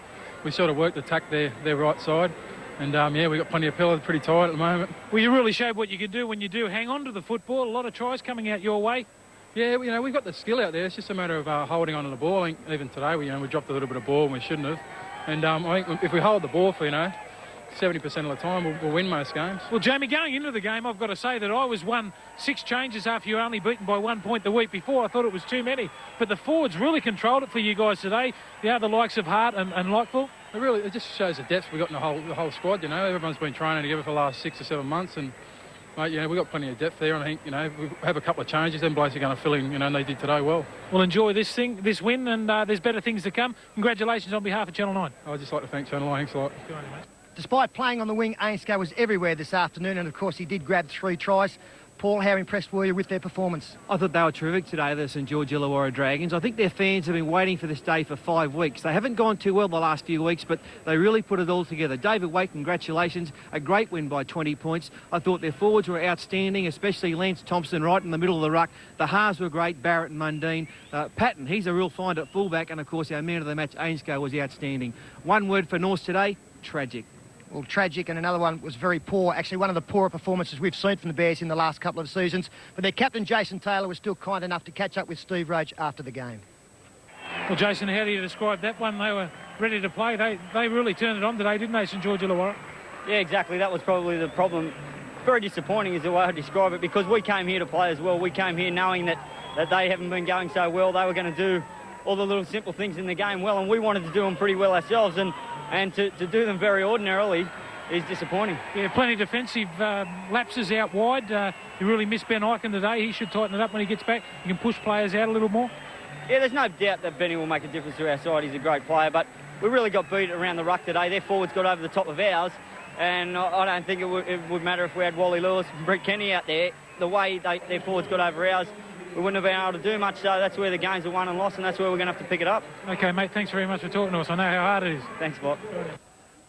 We sort of worked attack their right side. And, yeah, we got plenty of pillars, pretty tight at the moment. Well, you really showed what you can do when you do hang on to the football. A lot of tries coming out your way. Yeah, you know, we've got the skill out there. It's just a matter of holding on to the ball. I think even today, we dropped a little bit of ball and we shouldn't have. And I think if we hold the ball for, 70% of the time, we'll win most games. Well, Jamie, going into the game, I've got to say that I was 6 changes after you were only beaten by 1 point the week before. I thought it was too many. But the forwards really controlled it for you guys today. The likes of Hart and Lightful. It just shows the depth we've got in the whole squad, Everyone's been training together for the last 6 or 7 months. And, mate, we've got plenty of depth there. And I think, we have a couple of changes. Them blokes are going to fill in, and they did today well. Well, enjoy this win, and there's better things to come. Congratulations on behalf of Channel 9. I'd just like to thank Channel 9. Thanks a lot. Good on you, mate. Despite playing on the wing, Ainscough was everywhere this afternoon, and of course he did grab 3 tries. Paul, how impressed were you with their performance? I thought they were terrific today, the St George Illawarra Dragons. I think their fans have been waiting for this day for 5 weeks. They haven't gone too well the last few weeks, but they really put it all together. David Waite, congratulations. A great win by 20 points. I thought their forwards were outstanding, especially Lance Thompson right in the middle of the ruck. The halves were great, Barrett and Mundine. Patton, he's a real find at fullback, and of course our man of the match, Ainscough, was outstanding. One word for North today, tragic. Well, tragic, and another one was very poor. Actually, one of the poorer performances we've seen from the Bears in the last couple of seasons. But their captain, Jason Taylor, was still kind enough to catch up with Steve Roach after the game. Well, Jason, how do you describe that one? They were ready to play. They really turned it on today, didn't they, St George Illawarra? Yeah, exactly. That was probably the problem. Very disappointing is the way I describe it, because we came here to play as well. We came here knowing that they haven't been going so well. They were going to do all the little simple things in the game well, and we wanted to do them pretty well ourselves. And to do them very ordinarily is disappointing. Yeah, plenty of defensive lapses out wide. You really missed Ben Eichen today. He should tighten it up when he gets back. You can push players out a little more. Yeah, there's no doubt that Benny will make a difference to our side. He's a great player, but we really got beat around the ruck today. Their forwards got over the top of ours, and I don't think it would matter if we had Wally Lewis and Brett Kenny out there. The way their forwards got over ours, we wouldn't have been able to do much, so that's where the games are won and lost, and that's where we're going to have to pick it up. OK, mate, thanks very much for talking to us. I know how hard it is. Thanks, Bob.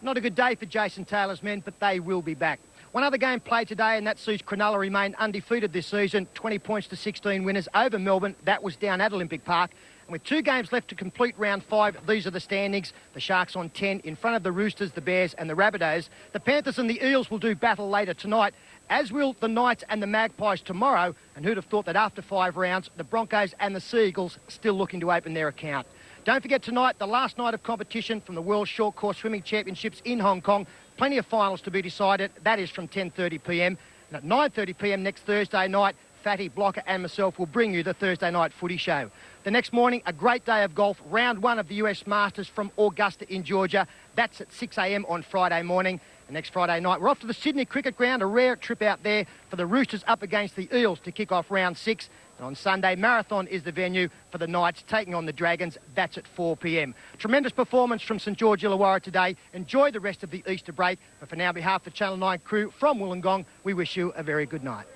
Not a good day for Jason Taylor's men, but they will be back. One other game played today, and that sees Cronulla remain undefeated this season. 20 points to 16 winners over Melbourne. That was down at Olympic Park. And with 2 games left to complete round 5, these are the standings. The Sharks on 10 in front of the Roosters, the Bears and the Rabbitohs. The Panthers and the Eels will do battle later tonight, as will the Knights and the Magpies tomorrow. And who'd have thought that after 5 rounds, the Broncos and the Seagulls still looking to open their account. Don't forget tonight, the last night of competition from the World Short Course Swimming Championships in Hong Kong. Plenty of finals to be decided. That is from 10:30 p.m. And at 9:30 p.m. next Thursday night, Fatty, Blocker and myself will bring you the Thursday night footy show. The next morning, a great day of golf, round 1 of the US Masters from Augusta in Georgia. That's at 6 a.m. on Friday morning. And next Friday night, we're off to the Sydney Cricket Ground, a rare trip out there for the Roosters up against the Eels to kick off round 6. And on Sunday, Marathon is the venue for the Knights taking on the Dragons. That's at 4 p.m. Tremendous performance from St George Illawarra today. Enjoy the rest of the Easter break. But for now, on behalf of the Channel 9 crew from Wollongong, we wish you a very good night.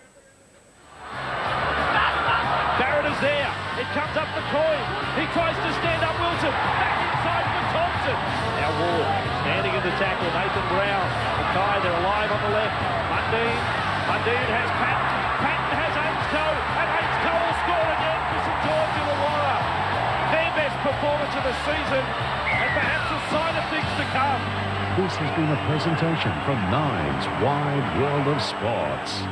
Barrett is there. It comes up the coin. He tries to stand up Wilson. Back inside for Thompson. Now Ward standing in the tackle. Nathan Brown. Mackay, they're alive on the left. Mundine has Patton. Patton has Ainscoe. And Ainscoe will score again for St George Illawarra. Their best performance of the season. And perhaps a sign of things to come. This has been a presentation from Nine's Wide World of Sports.